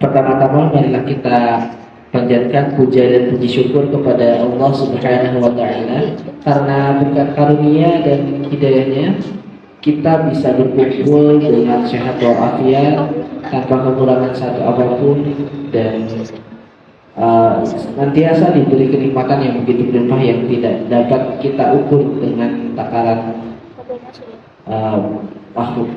Pertama-tama marilah kita panjatkan puja dan puji syukur kepada Allah Subhanahu wa taala karena berkat karunia dan hidayahnya kita bisa berkumpul dengan sehat walafiat tanpa kekurangan satu apapun dan senantiasa diberi kenikmatan yang begitu berlimpah yang tidak dapat kita ukur dengan takaran makhluk.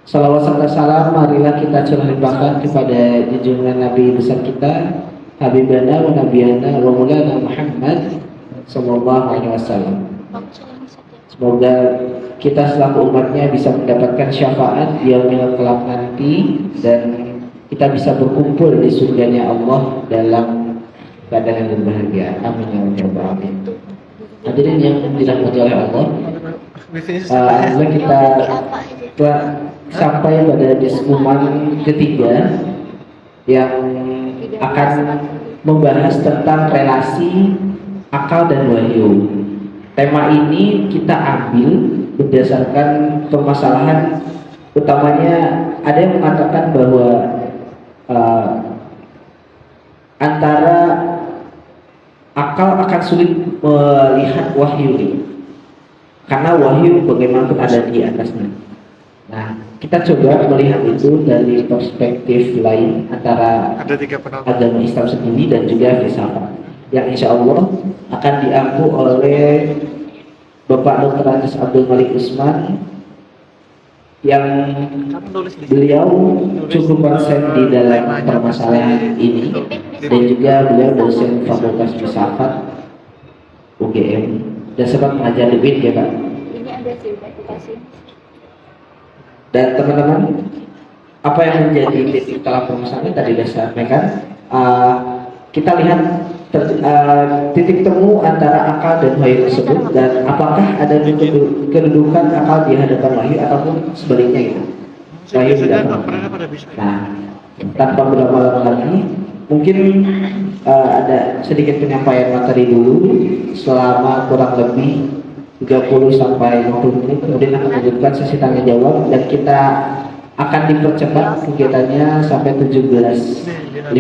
Salawat serta salam marilah kita curahkan kepada junjungan Nabi besar kita, Habibana wa Nabiyana wa Maulana Muhammad sallallahu alaihi wasallam. Semoga kita selaku umatnya bisa mendapatkan syafaat di yaumil kelak nanti dan kita bisa berkumpul di surganya Allah dalam keadaan yang berbahagia. Amin ya rabbal alamin. Hadirin yang dirahmati oleh Allah, kita telah sampai pada diskuman ketiga yang akan membahas tentang relasi akal dan wahyu. Tema ini kita ambil berdasarkan permasalahan utamanya ada yang mengatakan bahwa antara akal akan sulit melihat wahyu ini karena wahyu bagaimanapun ada di atasnya. Nah, kita coba melihat itu dari perspektif lain antara agama Islam sendiri dan juga filsafat yang insya Allah akan diampu oleh Bapak Dr. Andes Abdul Malik Usman yang beliau cukup konsen di dalam permasalahan ini dan juga beliau dosen Fakultas Filsafat UGM dan sempat mengajar di UIN ya Pak. Ini ada sertifikasi. Dan teman-teman, apa yang menjadi titik tolak permasalahan tadi sudah saya sampaikan. Kita lihat titik temu antara akal dan wahyu tersebut dan apakah ada kedudukan akal di hadapan wahyu ataupun sebaliknya gitu. Wahyu di hadapan. Nah, tanpa berlama-lama lagi, mungkin ada sedikit penyampaian materi dulu selama kurang lebih 30 sampai 50 menit, kemudian akan melanjutkan sesi tanya jawab dan kita akan dipercepat kegiatannya sampai 17.15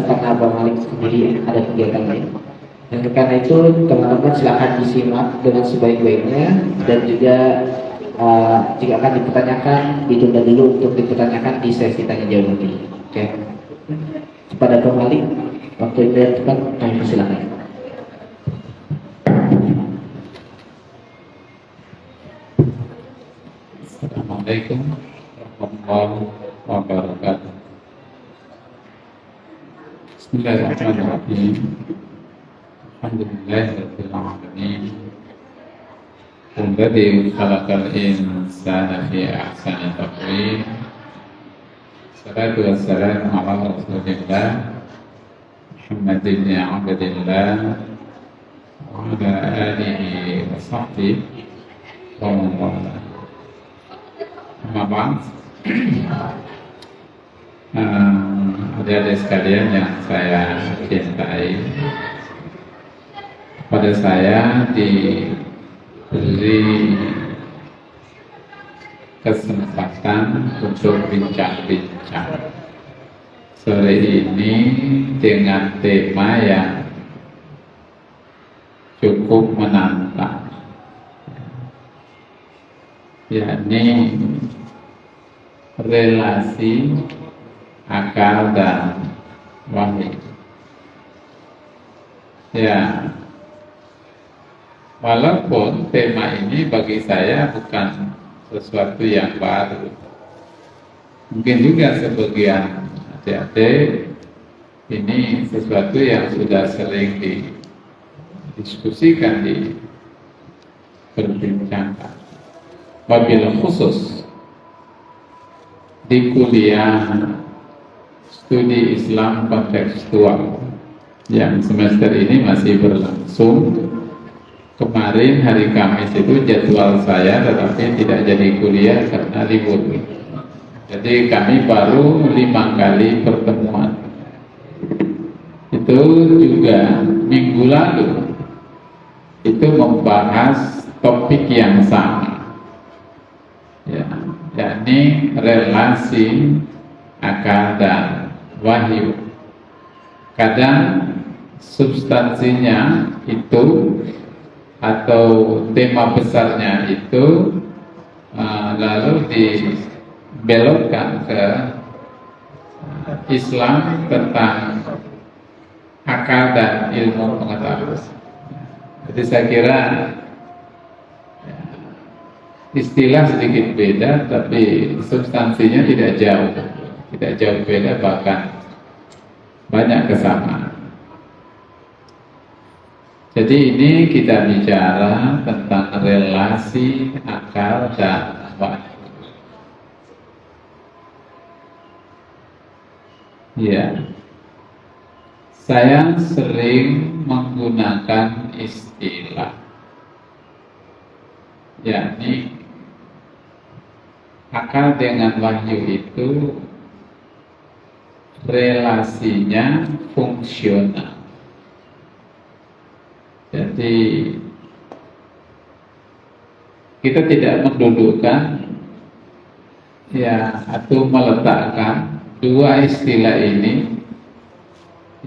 karena Abang Malik sendiri ada kegiatan lain. Dan karena itu teman-teman silakan disimak dengan sebaik-baiknya dan juga jika akan dipertanyakan ditunda dulu untuk dipertanyakan di sesi tanya jawab ini. Oke. Kepada Abang Malik, waktu itu cepat kami persilakan. Assalamualaikum warahmatullahi wabarakatuh. Bismillahirrahmanirrahim. Alhamdulillahirabbil alamin. Alladzi khalaqal insana fi ahsani taqwim. Salatu wassalamu ala Rasulillah Muhammad ibn Abdillah wa ala alihi wa sahbihi wa man wala. Maaf, adik-adik sekalian yang saya cintai, pada saya diberi kesempatan untuk bincang-bincang sore ini dengan tema yang cukup menantang, yakni relasi akal dan wahyu. Ya, walaupun tema ini bagi saya bukan sesuatu yang baru, mungkin juga sebagian adik-adik ini sesuatu yang sudah sering didiskusikan, diperbincangkan. Wabil khusus di kuliah studi Islam kontekstual yang semester ini masih berlangsung. Kemarin hari Kamis itu jadwal saya tetapi tidak jadi kuliah karena libur. Jadi kami baru 5 kali pertemuan. Itu juga minggu lalu itu membahas topik yang sama, ya, yakni relasi akal dan wahyu. Kadang substansinya itu atau tema besarnya itu lalu dibelokkan ke Islam tentang akal dan ilmu pengetahuan. Jadi saya kira istilah sedikit beda, tapi substansinya tidak jauh beda, bahkan banyak kesamaan. Jadi ini kita bicara tentang relasi akal dan wahyu. Ya, saya sering menggunakan istilah, yakni akal dengan wahyu itu relasinya fungsional. Jadi kita tidak mendudukkan ya atau meletakkan dua istilah ini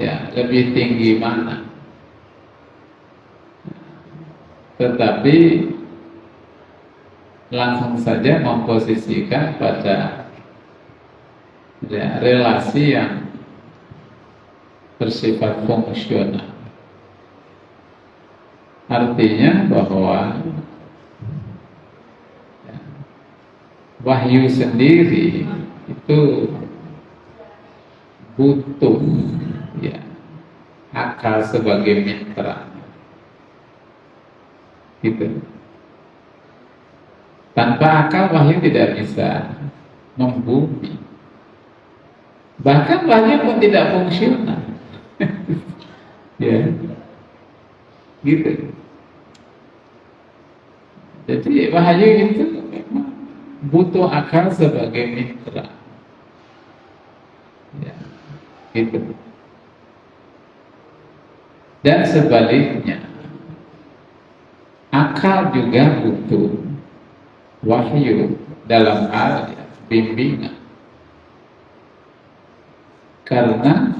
ya lebih tinggi mana, tetapi langsung saja memposisikan pada ya, relasi yang bersifat fungsional. Artinya bahwa ya, wahyu sendiri itu butuh ya akal sebagai mitra, gitu. Tanpa akal wahyu tidak bisa membumi. Bahkan wahyu pun tidak fungsional. Ya, gitu. Jadi wahyu itu memang butuh akal sebagai mitra. Ya, gitu. Dan sebaliknya, akal juga butuh wahyu dalam hal ya, bimbingan. Karena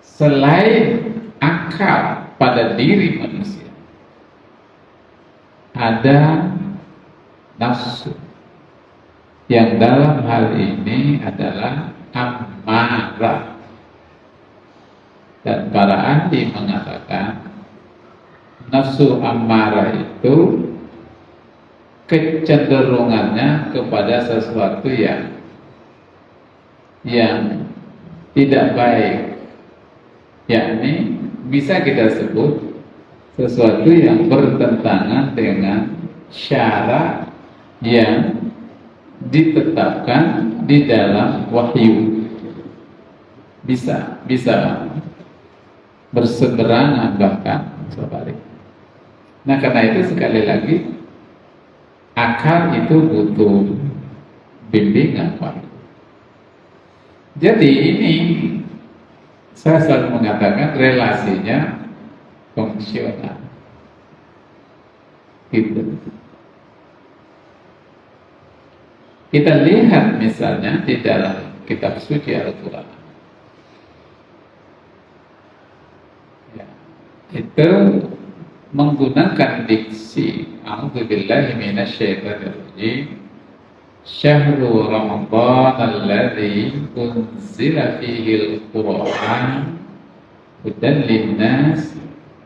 selain akal pada diri manusia, ada nafsu yang dalam hal ini adalah amarah. Dan para ahli mengatakan nafsu amarah itu kecenderungannya kepada sesuatu yang tidak baik, yakni bisa kita sebut sesuatu yang bertentangan dengan syarak yang ditetapkan di dalam wahyu. Bisa berseberangan bahkan sebalik. Nah, karena itu sekali lagi akal itu butuh bimbingan wahyu. Jadi ini saya selalu mengatakan relasinya fungsional, gitu. Kita lihat misalnya di dalam kitab suci Al-Quran, ya, itu menggunakan diksi A'udzubillahi minasyaitonirrajim, Syahrul Ramadan alladzi unzila fihi al-Qur'an hudan linnas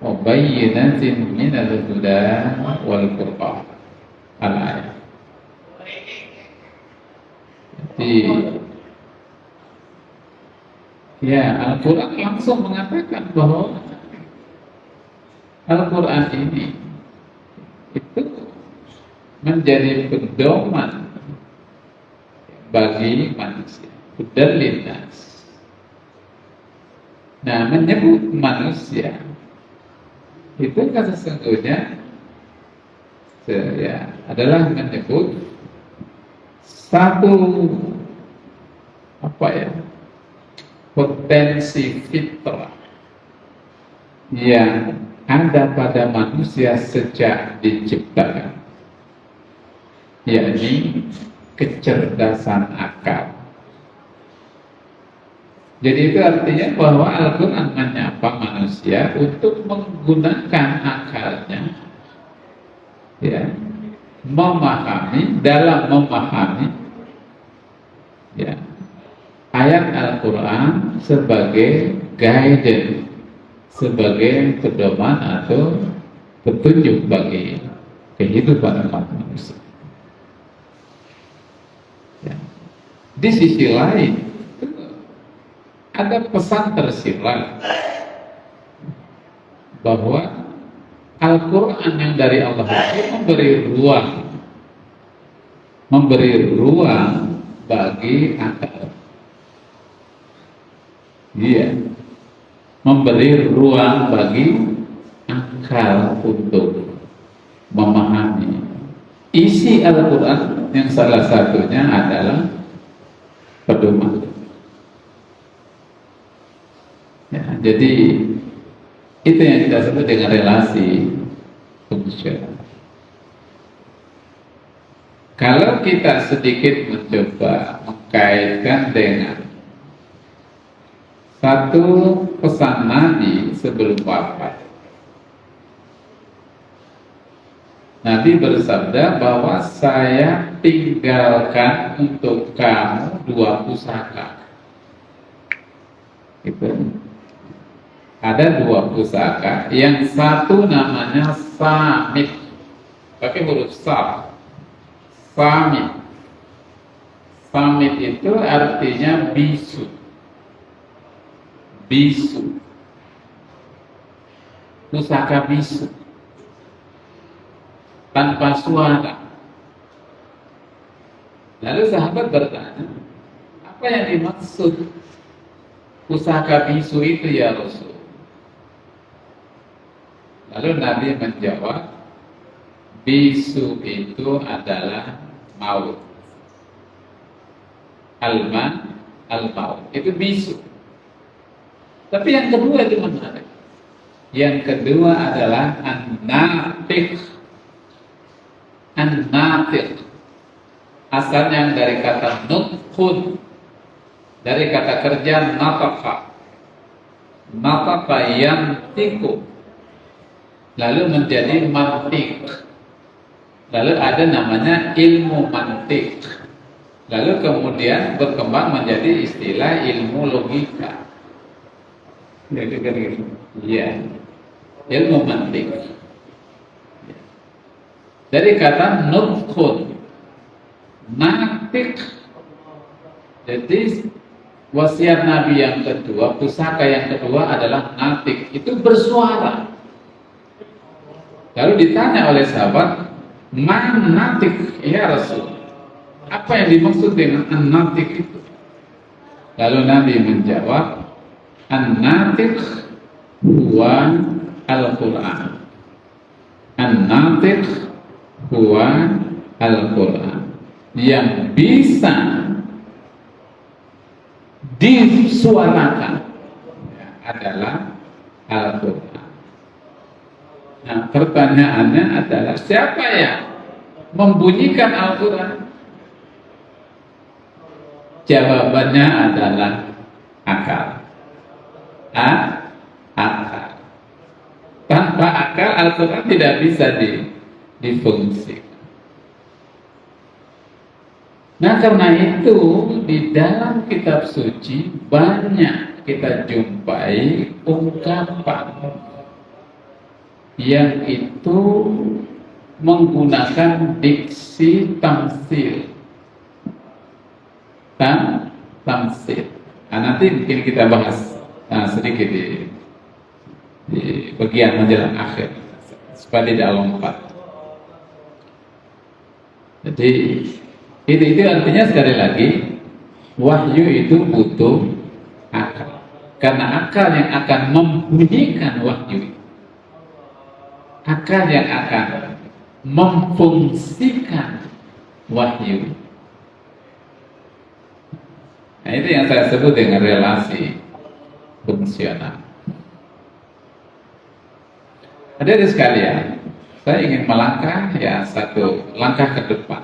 wa bayyinatin minal huda wal furqan. Al-ayat. Jadi ya, Al-Quran langsung mengatakan bahwa Al-Quran ini itu menjadi pedoman bagi manusia, hudan linnas. Nah, menyebut manusia itu kan sesungguhnya ya, adalah menyebut satu potensi fitrah yang ada pada manusia sejak diciptakan, yakni kecerdasan akal. Jadi itu artinya bahwa Al-Quran menyapa manusia untuk menggunakan akalnya, ya, dalam memahami, ya, ayat Al-Quran sebagai guidance, sebagai pedoman atau petunjuk bagi kehidupan umat manusia. Ya. Di sisi lain, ada pesan tersirat bahwa Al-Quran yang dari Allah itu memberi ruang bagi akal. Iya, memberi ruang bagi akal untuk memahami isi Al-Quran yang salah satunya adalah pedoman. Ya, jadi itu yang kita sebut dengan relasi fungsional. Kalau kita sedikit mencoba mengkaitkan dengan satu pesan Nabi sebelum wafat, Nabi bersabda bahwa saya tinggalkan untuk kamu 2 pusaka. Itu ada 2 pusaka, yang satu namanya Samit, pakai huruf Sa. Samit. Samit itu artinya bisu. Bisu. Pusaka bisu. Tanpa suara. Lalu sahabat bertanya, apa yang dimaksud pusaka bisu itu ya Rasul? Lalu Nabi menjawab, bisu itu adalah maut. Al-maut itu bisu. Tapi yang kedua itu menarik. Yang kedua adalah an-natiq. An-natiq asalnya dari kata nutqun, dari kata kerja nataqa. Nataqa yantiqu, lalu menjadi mantik, lalu ada namanya ilmu mantik, lalu kemudian berkembang menjadi istilah ilmu logika. Ya, ilmu mantik dari kata nutqun, natik. Jadi wasiat Nabi yang kedua, pusaka yang kedua adalah natik, itu bersuara. Lalu ditanya oleh sahabat, "Man natik ya Rasul?" Apa yang dimaksud dengan an-natik itu? Lalu Nabi menjawab, "An-natik huwa al-Quran." An-natik huwa al-Quran. Yang bisa disuarakan adalah Al-Quran. Nah, pertanyaannya adalah siapa yang membunyikan Al-Quran? Jawabannya adalah akal. Akal. Tanpa akal Al-Quran tidak bisa difungsikan. Nah, karena itu di dalam kitab suci banyak kita jumpai ungkapan yang itu menggunakan diksi tamsil. Tamsil. Nah, nanti mungkin kita bahas sedikit di bagian menjelang akhir supaya tidak lompat. Jadi itu artinya sekali lagi wahyu itu butuh akal, karena akal yang akan membunyikan wahyu, akal yang akan memfungsikan wahyu. Nah, itu yang saya sebut dengan relasi fungsional. Hadirin sekalian, saya ingin melangkah satu langkah ke depan.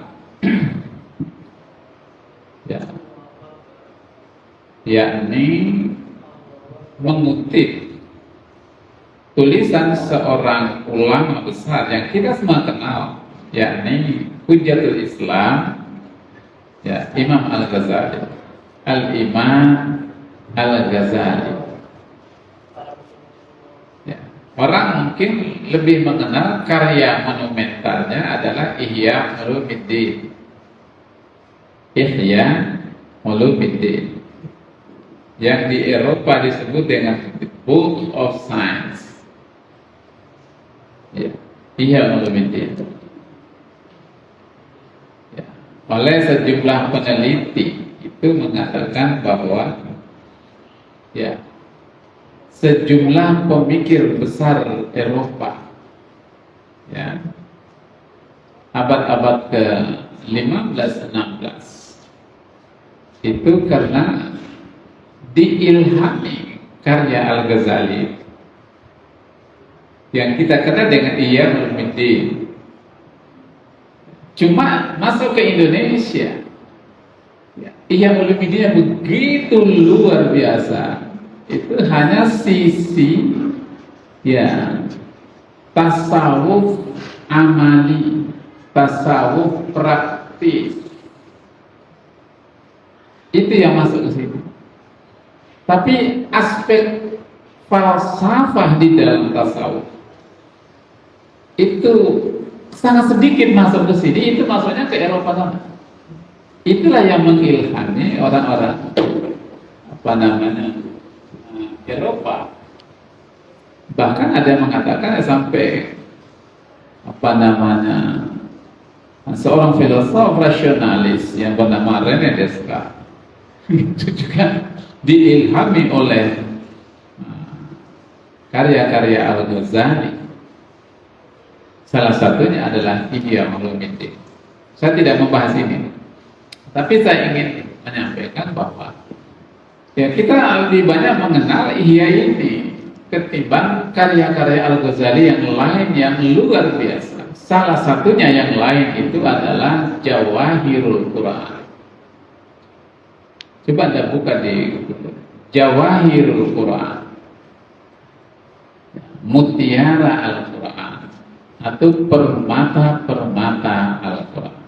Ya. yakni mengutip tulisan seorang ulama besar yang kita semua kenal, yakni Hujjatul Islam, ya, Imam Al-Ghazali, Al-Imam Al-Ghazali. Ya, orang mungkin lebih mengenal karya monumentalnya adalah Ihya Ulumuddin. Ihya Ulumuddin, yang di Eropa disebut dengan The Book of Science. Ya, Ihya Ulumuddin. Ya, oleh sejumlah peneliti itu mengatakan bahwa ya, sejumlah pemikir besar Eropa, ya, abad-abad ke-15-16 itu karena diilhami karya Al-Ghazali yang kita kenal dengan Ihya Ulumuddin. Cuma masuk ke Indonesia, ya, Ihya Ulumuddin begitu luar biasa. Itu hanya sisi, ya, tasawuf amali, tasawuf praktis. Itu yang masuk ke sini. Tapi aspek falsafah di dalam tasawuf itu sangat sedikit masuk ke sini. Itu masuknya ke Eropa sana. Itulah yang mengilhami orang-orang Eropa. Bahkan ada yang mengatakan sampai seorang filosof rasionalis yang bernama René Descartes itu juga diilhami oleh karya-karya Al-Ghazali. Salah satunya adalah Ihya Ulumuddin. Saya tidak membahas ini, tapi saya ingin menyampaikan bahwa ya, kita lebih banyak mengenal Ihya ini ketimbang karya-karya Al-Ghazali yang lain yang luar biasa. Salah satunya yang lain itu adalah Jawahirul Quran. Coba Anda buka di Jawahirul Quran, Mutiara Al-Quran, atau permata-permata Al-Quran.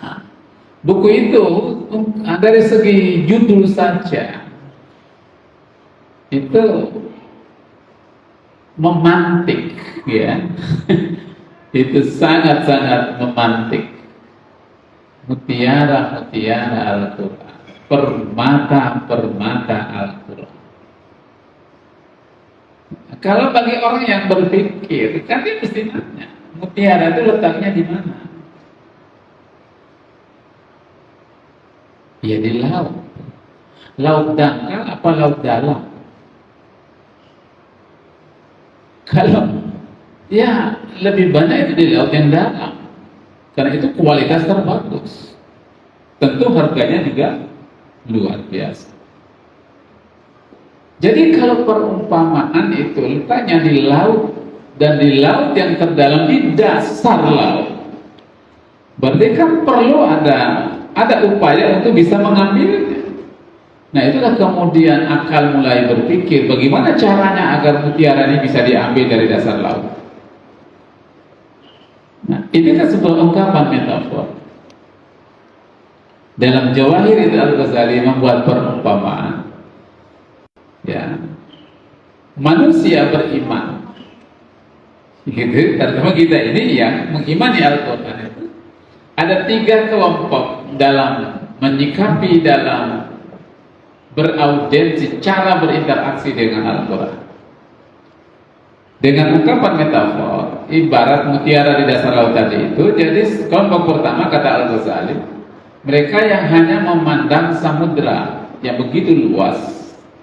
Nah, buku itu dari segi judul saja itu memantik, ya. Itu sangat-sangat memantik. Mutiara-mutiara Al-Quran, permata-permata Al-Quran. Kalau bagi orang yang berpikir, kan dia mesti nanya, mutiara itu letaknya di mana? Ya di laut. Laut dangkal apa laut dalam? Kalau ya lebih banyak itu di laut yang dalam, karena itu kualitas terbagus. Tentu harganya juga luar biasa. Jadi kalau perumpamaan itu letaknya di laut, dan di laut yang terdalam, di dasar laut, berarti kan perlu ada upaya untuk bisa mengambilnya. Nah, itulah kemudian akal mulai berpikir bagaimana caranya agar mutiara ini bisa diambil dari dasar laut. Nah, ini kan sebuah ungkapan metafor. Dalam Jawahir itu Al-Ghazali membuat perumpamaan, ya, manusia beriman, gitu. Terutama kita ini yang mengimani Al-Quran itu ada 3 kelompok dalam menyikapi, dalam beraudiensi, cara berinteraksi dengan Al-Quran. Dengan ungkapan metafor, ibarat mutiara di dasar laut tadi itu. Jadi kelompok pertama, kata Al-Ghazali, mereka yang hanya memandang samudra yang begitu luas,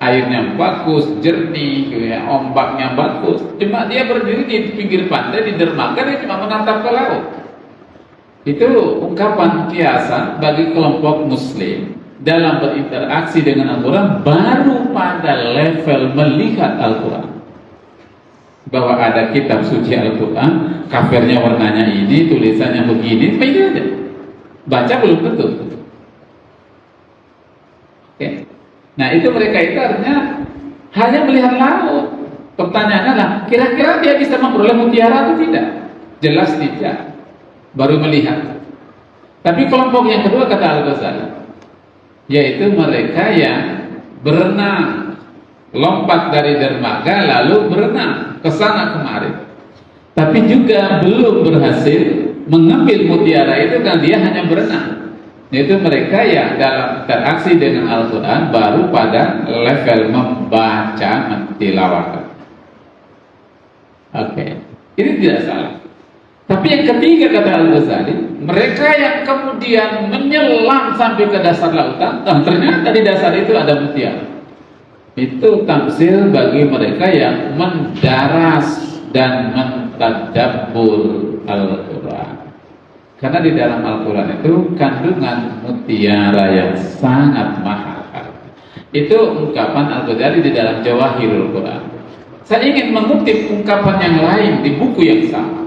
airnya bagus, jernih, ya, ombaknya bagus. Cuma dia berdiri di pinggir pantai, di dermaga, dia cuma menatap ke laut. Itu ungkapan kiasan bagi kelompok muslim dalam berinteraksi dengan Al-Quran, baru pada level melihat Al-Quran, bahwa ada kitab suci Al-Quran, covernya warnanya ini, tulisannya begini, itu aja. Baca belum tentu. Oke. Nah itu mereka itu artinya hanya melihat laut. Pertanyaannya adalah, kira-kira dia bisa memperoleh mutiara atau tidak? Jelas tidak. Baru melihat. Tapi kelompok yang kedua kata Al-Ghazali, yaitu mereka yang berenang, lompat dari dermaga lalu berenang ke sana kemari. Tapi juga belum berhasil mengambil mutiara itu dan dia hanya berenang. Itu mereka yang dalam interaksi dengan Al-Quran baru pada level membaca, mentilawahkan. Oke, ini tidak salah. Tapi yang ketiga kata Al-Ghazali, mereka yang kemudian menyelam sampai ke dasar lautan, ternyata di dasar itu ada mutiara. Itu tamsil bagi mereka yang mendaras dan mentadabbur Al-Quran. Karena di dalam Al-Quran itu kandungan mutiara yang sangat mahal. Itu ungkapan Al-Ghazali di dalam Jawahirul Quran. Saya ingin mengutip ungkapan yang lain di buku yang sama.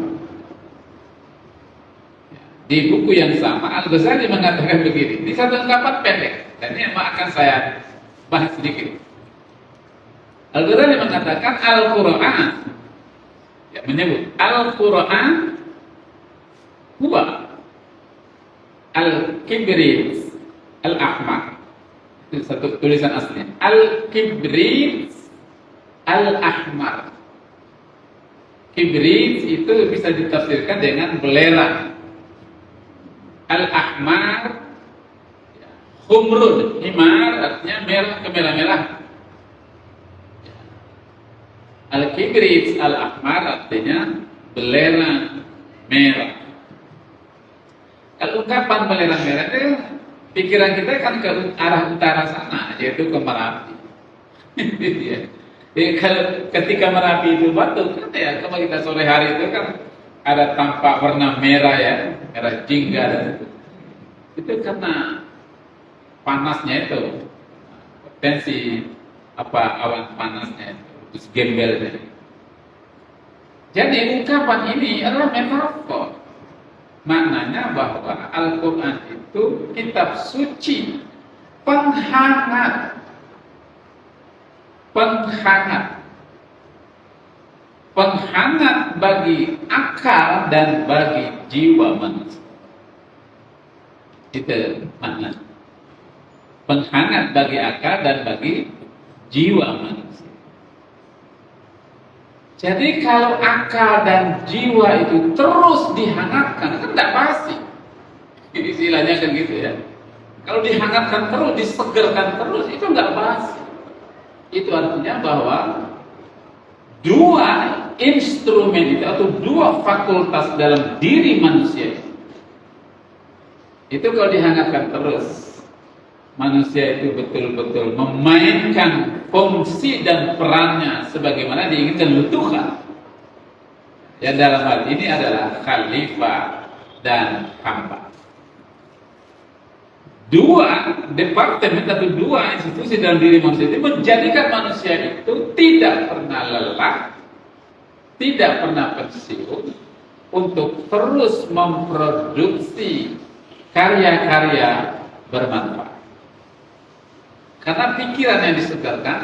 Di buku yang sama, Al-Ghazali mengatakan begini. Di satu ungkapan pendek, dan ini akan saya bahas sedikit. Al-Ghazali mengatakan Al-Quran, ya, menyebut Al-Quran huwa Al-Kibrit Al-Ahmar. Itu satu tulisan aslinya. Al-Kibrit Al-Ahmar. Kibrit itu bisa ditafsirkan dengan belerang. Al-Ahmar, Humrun, himar artinya merah, kemerah-merah. Al-Kibrit Al-Ahmar artinya belerang merah. Kalau ungkapan belerang merah itu pikiran kita kan ke arah utara sana, yaitu ke Merapi. Jadi kalau ketika Merapi itu batuk, kan ya kalau kita sore hari itu kan ada tampak warna merah ya, merah jingga dan itu karena panasnya itu, potensi awan panasnya itu, terus gembelnya. Jadi ungkapan ini adalah metafor. Maknanya bahwa Al-Quran itu kitab suci, penghangat bagi akal dan bagi jiwa manusia. Itu makna. Penghangat bagi akal dan bagi jiwa manusia. Jadi kalau akal dan jiwa itu terus dihangatkan, kan tidak pasti. Istilahnya kan gitu ya. Kalau dihangatkan terus, disegarkan terus, itu nggak pasti. Itu artinya bahwa dua instrumen itu atau dua fakultas dalam diri manusia itu kalau dihangatkan terus, manusia itu betul-betul memainkan fungsi dan perannya sebagaimana diinginkan Tuhan. Yang dalam hal ini adalah khalifah dan hamba. Dua departemen atau dua institusi dalam diri manusia itu menjadikan manusia itu tidak pernah lelah, tidak pernah pensiun untuk terus memproduksi karya-karya bermanfaat. Karena pikiran yang disegarkan,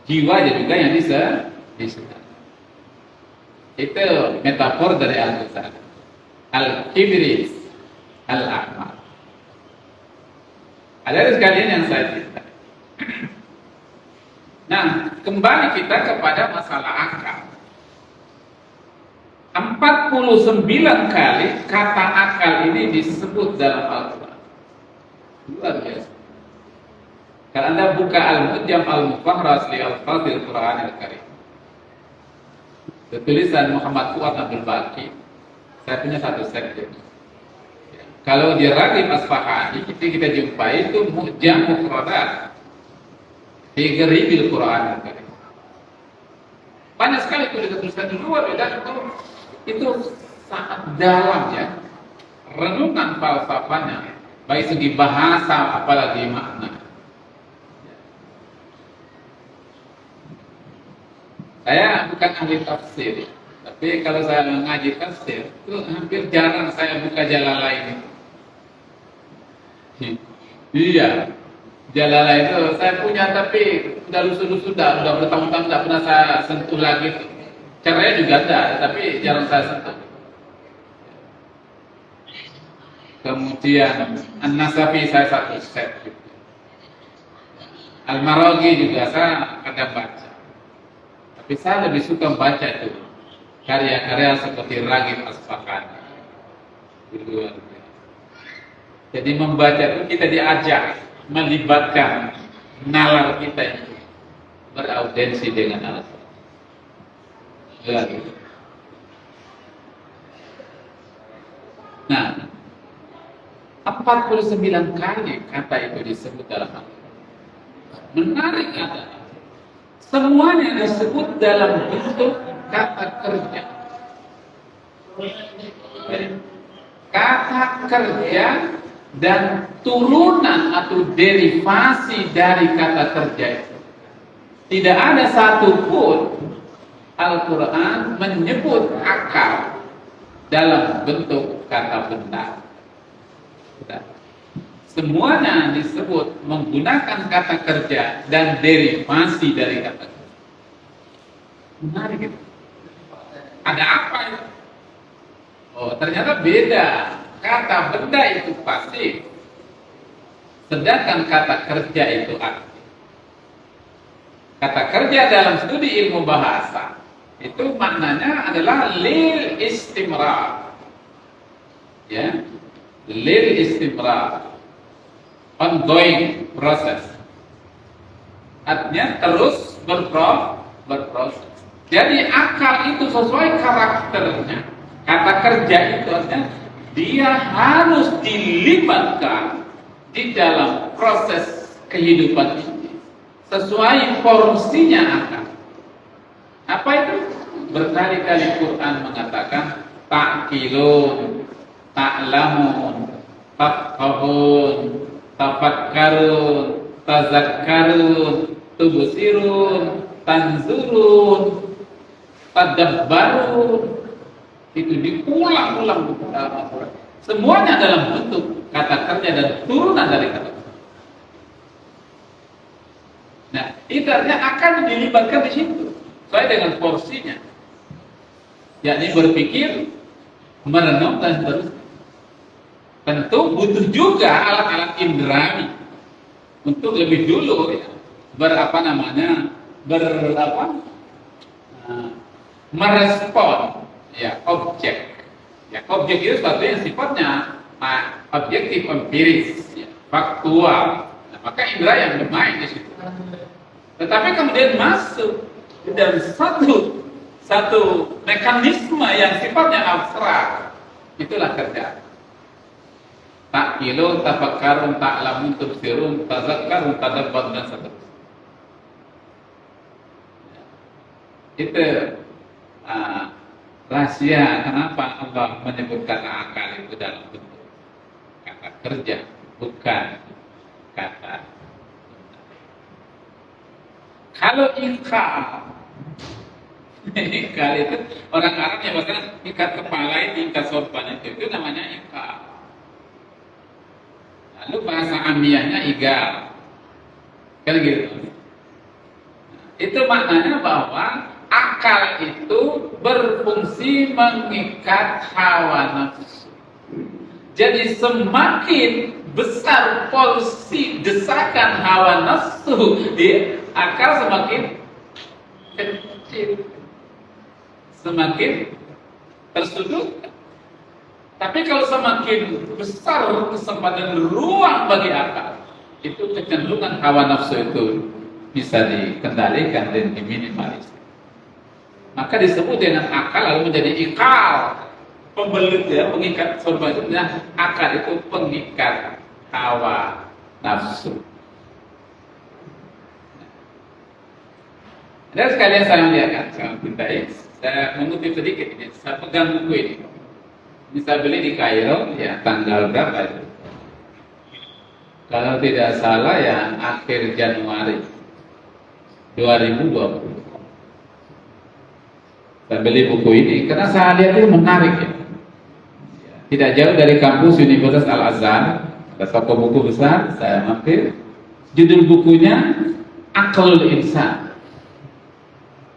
jiwa juga yang disegarkan. Itu metafor dari Al-Ghazali. Al-Kibrit Al-Ahmar. Ada sekalian yang saya cintai. Nah, kembali kita kepada masalah akal. 49 kali kata akal ini disebut dalam Al-Quran. Luar biasa. Kalau Anda buka Al-Mujam Al-Mufahrras li Al-Fadhil Quran Al-Karim, tulisan Muhammad Fuad Abdul Baqi, saya punya satu set ini. Kalau di Raghib Asfahani kita jumpai itu Mujam Mufradat fi Gharibil Quran Al-Karim. Banyak sekali tulisan luar dan itu sangat dalam ya, renungan falsafahnya, baik segi bahasa apalagi makna. Saya bukan ahli tafsir, tapi kalau saya mengaji tafsir itu hampir jarang saya buka Jalalain ini. Iya, Jalala itu saya punya tapi udah lusuh-lusuh, udah bertahun-tahun tidak pernah saya sentuh lagi. Caranya juga ada, tapi jarang saya sentuh. Kemudian An-Nasafi saya satu set. Al-Maraghi juga saya kadang baca. Tapi saya lebih suka baca itu karya-karya seperti Raghib Asfahani. Luar biasa. Jadi membaca itu kita diajak melibatkan nalar kita itu beraudensi dengan Al-Quran. Nah, 49 kali kata itu disebut dalam Al-Quran. Menarik adalah semuanya disebut dalam bentuk kata kerja. Kata kerja dan turunan atau derivasi dari kata kerja itu. Tidak ada satupun Al-Quran menyebut akal dalam bentuk kata benda. Semuanya disebut menggunakan kata kerja dan derivasi dari kata kerja. Menarik itu. Ada apa itu? Oh, ternyata beda. Kata benda itu pasif, sedangkan kata kerja itu aktif. Kata kerja dalam studi ilmu bahasa itu maknanya adalah lil istimrar. Ya, lil istimrar, ongoing process. Artinya terus berproses. Jadi akal itu sesuai karakternya. Kata kerja itu artinya dia harus dilibatkan di dalam proses kehidupan ini sesuai porsinya akal. Apa itu? Berkali-kali Quran mengatakan ta'qilun, ta'lamun, tafqahun, tafakkarun, tazakkarun, tubsirun, tanzurun, tadabbarun. Itu diulang-ulang dalam Al-Quran. Semuanya dalam bentuk kata kerja dan turunan dari kata kerja. Nah, itu artinya akan dilibatkan di situ sesuai dengan porsinya, yakni berpikir, merenung dan terus. Tentu butuh juga alat-alat indrawi untuk lebih dulu ya, merespon ya objek. Ya, objek itu sesuatu yang sifatnya objektif, empiris, ya, faktual. Nah, maka indera yang bermain di situ. Tetapi kemudian masuk dari satu mekanisme yang sifatnya abstrak. Itulah kerja. Ta'qilun, tafakkarun, ta'lamun, tubsirun, tazakkarun, tadabbarun dan seterusnya. Itu rahasia kenapa Allah menyebut kata akal itu dalam bentuk kata kerja, bukan kata. Kalau ikal itu orang Arab yang bahkan ikat kepala itu, ikat sorban itu namanya ikal. Lalu bahasa amiyahnya igal, kan gitu. Itu maknanya bahwa akal itu berfungsi mengikat hawa nafsu. Jadi semakin besar porsi desakan hawa nafsu di akal, semakin kecil, semakin tersudut. Tapi kalau semakin besar kesempatan ruang bagi akal, itu kecenderungan hawa nafsu itu bisa dikendalikan dan diminimalisir. Maka disebut dengan akal lalu menjadi ikal, pembelit ya, pengikat sorban itu. Nah, akal itu pengikat hawa nafsu. Dan sekalian saya melihatkan, saya cintai, saya mengutip sedikit ini, saya pegang buku ini. Ini saya beli di Kairo, ya tanggal berapa itu? Kalau tidak salah ya akhir Januari 2020. Saya beli buku ini karena saya lihat itu menarik ya. Tidak jauh dari kampus Universitas Al-Azhar, ada toko buku besar, saya mampir, Judul bukunya Aqlul Insan,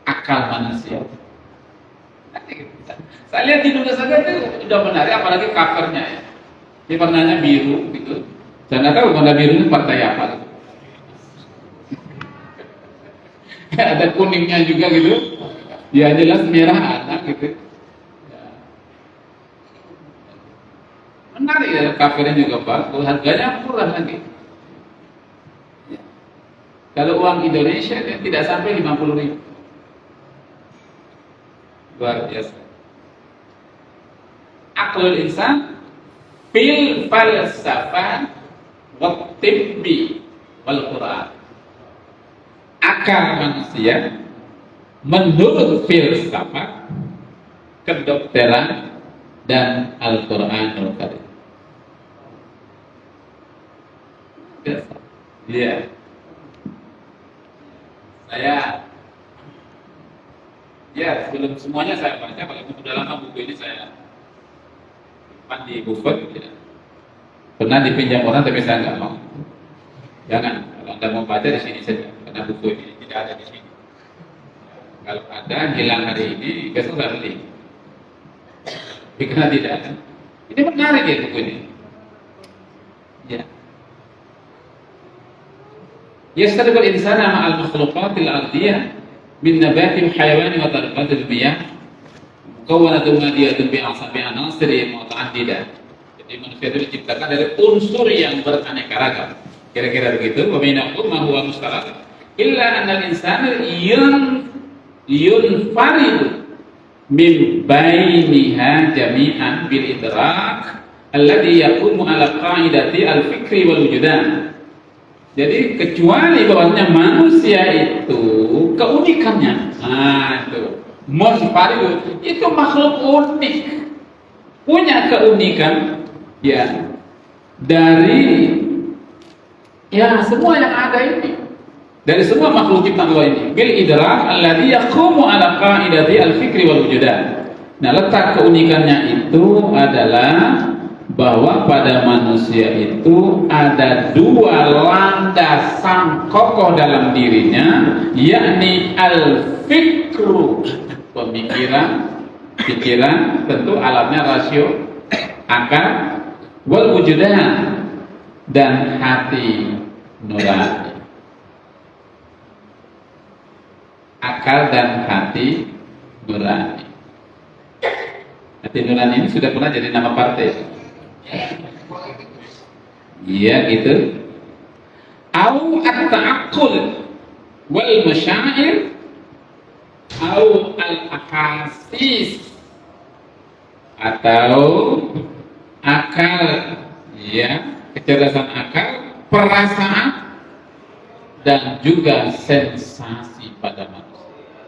akal manusia. Saya lihat judulnya saja itu udah menarik, apalagi covernya ya. Ini warnanya biru gitu. Saya nggak tahu warna biru ini partai apa. Ada kuningnya juga gitu. Ya jelas merah anak gitu. Menarik ya, covernya juga bagus, harganya murah lagi. Kalau uang Indonesia tidak sampai 50.000. Luar biasa. Aqlul Insan fil falsafah wa tibbi wal Quran. Akal manusia menurut filsafat, kedokteran dan Al-Qur'anul Karim. Iya. Sebelum semuanya saya baca, kalau sudah lama buku ini saya simpan di buku ya. Pernah dipinjam orang tapi saya nggak mau. Jangan, kalau Anda mau baca di sini saja, karena buku ini tidak ada di sini. Kalau ada hilang hari ini, besok saya beli. Tapi karena tidak ada. Ini menarik ya buku ini. Ya. Yastariqul insana ma'al makhluqatil ardiyah min nabatil hayawani wa darbatil miyah mukawwanatun madiyatun bi a'sabi anasiri muta'addidah. Jadi manusia itu diciptakan dari unsur yang beraneka ragam. Kira-kira begitu. Wa bainahum ma huwa mushtarak illa anna al-insana yunfaridu min bainiha jami'an bil idrak alladhi yaqumu ala qa'idati al-fikri wal wujudan. Jadi kecuali bahwasanya manusia itu keunikannya, itu munfarid, itu makhluk unik, punya keunikan ya dari ya semua yang ada ini, dari semua makhluk ciptaan Allah ini. Bil idrak alladhi yaqumu ala qa'idati al-fikri wal wujudan. Nah, letak keunikannya itu adalah bahwa pada manusia itu ada dua landasan kokoh dalam dirinya, yakni al-fikru, pemikiran, pikiran, tentu alatnya rasio, akal, wal wujudan, dan hati nurani. Akal dan hati nurani. Hati nurani ini sudah pernah jadi nama partai. Iya gitu. Au at-ta'aqqul wal masyaa'ir au al-ahasis, atau akal ya, kecerdasan akal, perasaan dan juga sensasi pada manusia.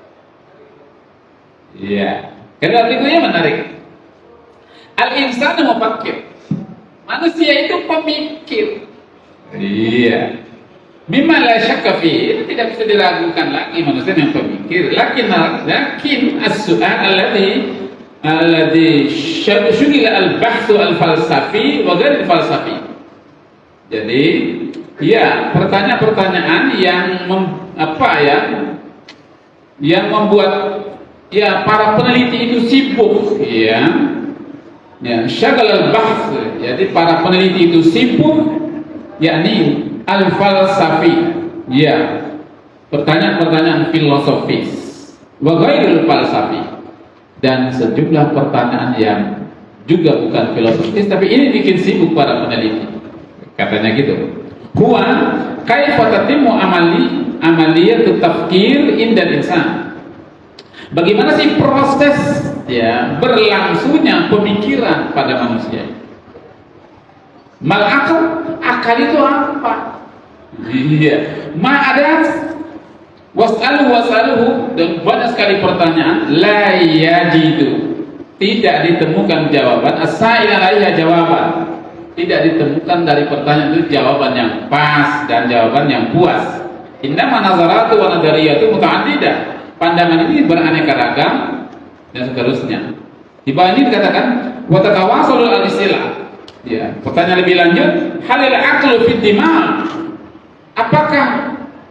Iya. Kedua berikutnya menarik. Al-insanu mufakkir. Manusia itu pemikir. Iya. Mimma la syakka fi, tidak bisa diragukan lagi manusia yang pemikir. Lakin as-su'al alladhi syughila al-bahthu al-falsafi wa ghair falsafi. Jadi, ya, pertanyaan-pertanyaan yang yang membuat ya para peneliti itu sibuk, ya. Ya, syagal al-bahth, jadi para peneliti itu sibuk, yakni al-falsafi, ya, pertanyaan-pertanyaan filosofis, wa ghairul falsafi, dan sejumlah pertanyaan yang juga bukan filosofis, tapi ini bikin sibuk para peneliti. Katanya gitu. Huwa kaifa tatimmu amaliyatu tafkir indal insan. Bagaimana sih proses ya berlangsungnya pemikiran pada manusia? Mal akal itu apa? Iya. Ma ada wasaluhu, dan banyak sekali pertanyaan la yajidu, tidak ditemukan jawaban, as-sa'ila alaiha jawaban, tidak ditemukan dari pertanyaan itu jawaban yang pas dan jawaban yang puas. Innama nazaratu wa nadariyatu muta'addidah. Pandangan ini beraneka ragam dan seterusnya. Di bawah ini dikatakan wa tatawasalul al-istilah. Ya, pertanyaan lebih lanjut, halil aqlu fid dimag. Apa apakah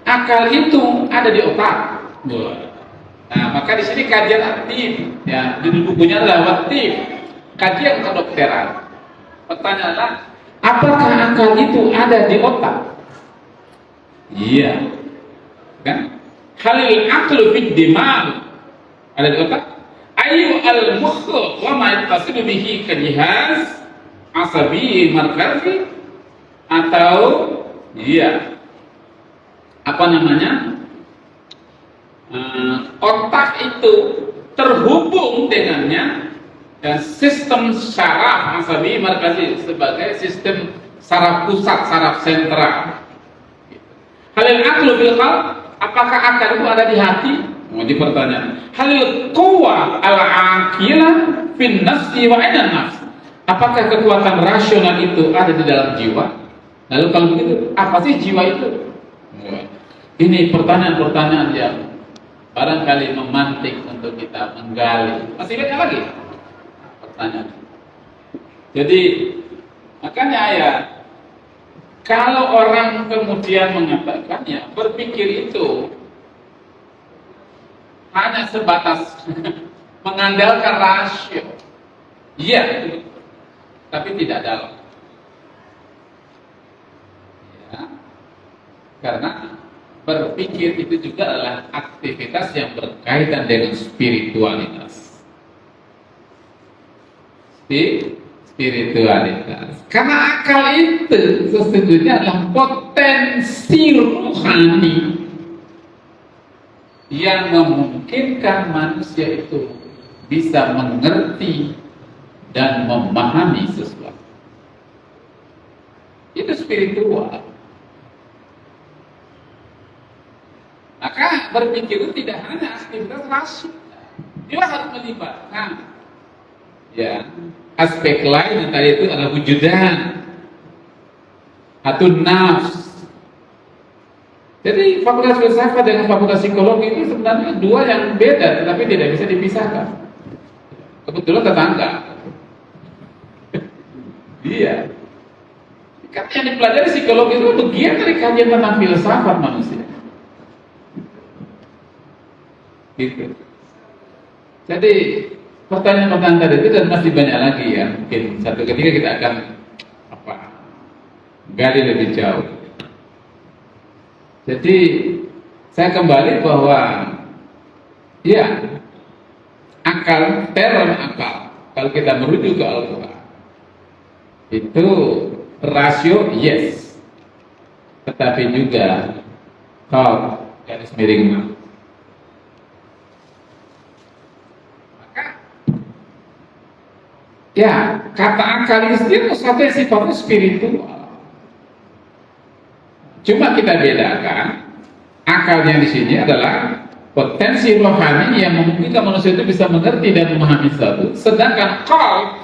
akal itu ada di otak? Nah, maka di sini kajian aktif, ya, judul bukunya adalah aktif, kajian kedokteran. Pertanyaannya, apakah akal itu ada di otak? Iya, kan? Halil aqlu fid dimag, ada di otak. Ayu al mukh wa ma yattasilu bihi kalihaz asabi markazi, atau iya, apa namanya, otak itu terhubung dengannya sistem saraf asabi markazi sebagai sistem saraf pusat, saraf sentral. Halil aqlu bil qalb, apakah akal itu ada di hati? Mau dipertanyaan. Halil quwa al aqilah fin nafsi wa ainan nafs, apakah kekuatan rasional itu ada di dalam jiwa? Lalu kalau begitu, apa sih jiwa itu? Ini pertanyaan-pertanyaan yang barangkali memantik untuk kita menggali. Masih banyak lagi pertanyaan. Jadi makanya ya, kalau orang kemudian mengatakannya, berpikir itu hanya sebatas mengandalkan rasio, iya, tapi tidak dalam. Ya, karena berpikir itu juga adalah aktivitas yang berkaitan dengan spiritualitas. Spiritualitas. Karena akal itu sesungguhnya adalah potensi rohani yang memungkinkan manusia itu bisa mengerti dan memahami sesuatu. Itu spiritual. Maka berpikir itu tidak hanya aktivitas rasional, dia harus melibatkan ya aspek lain yang tadi itu adalah wujudan atau nafs. Jadi fakultas filsafat dengan fakultas psikologi itu sebenarnya dua yang beda, tetapi tidak bisa dipisahkan. Kebetulan tetangga. Iya. Karena yang dipelajari psikologi itu bagian dari kajian tentang filsafat manusia. Gitu. Jadi pertanyaan-pertanyaan tadi itu dan masih banyak lagi ya. Mungkin satu ketika kita akan gali lebih jauh. Jadi saya kembali bahwa ya akal, term akal, kalau kita merujuk ke Al-Quran itu rasio yes, tetapi juga kalau garis miring ya, kata akal ini sendiri sesuatu yang sifatnya spiritual. Cuma kita bedakan, akalnya di sini adalah potensi rohani yang memungkinkan manusia itu bisa mengerti dan memahami sesuatu. Sedangkan qalb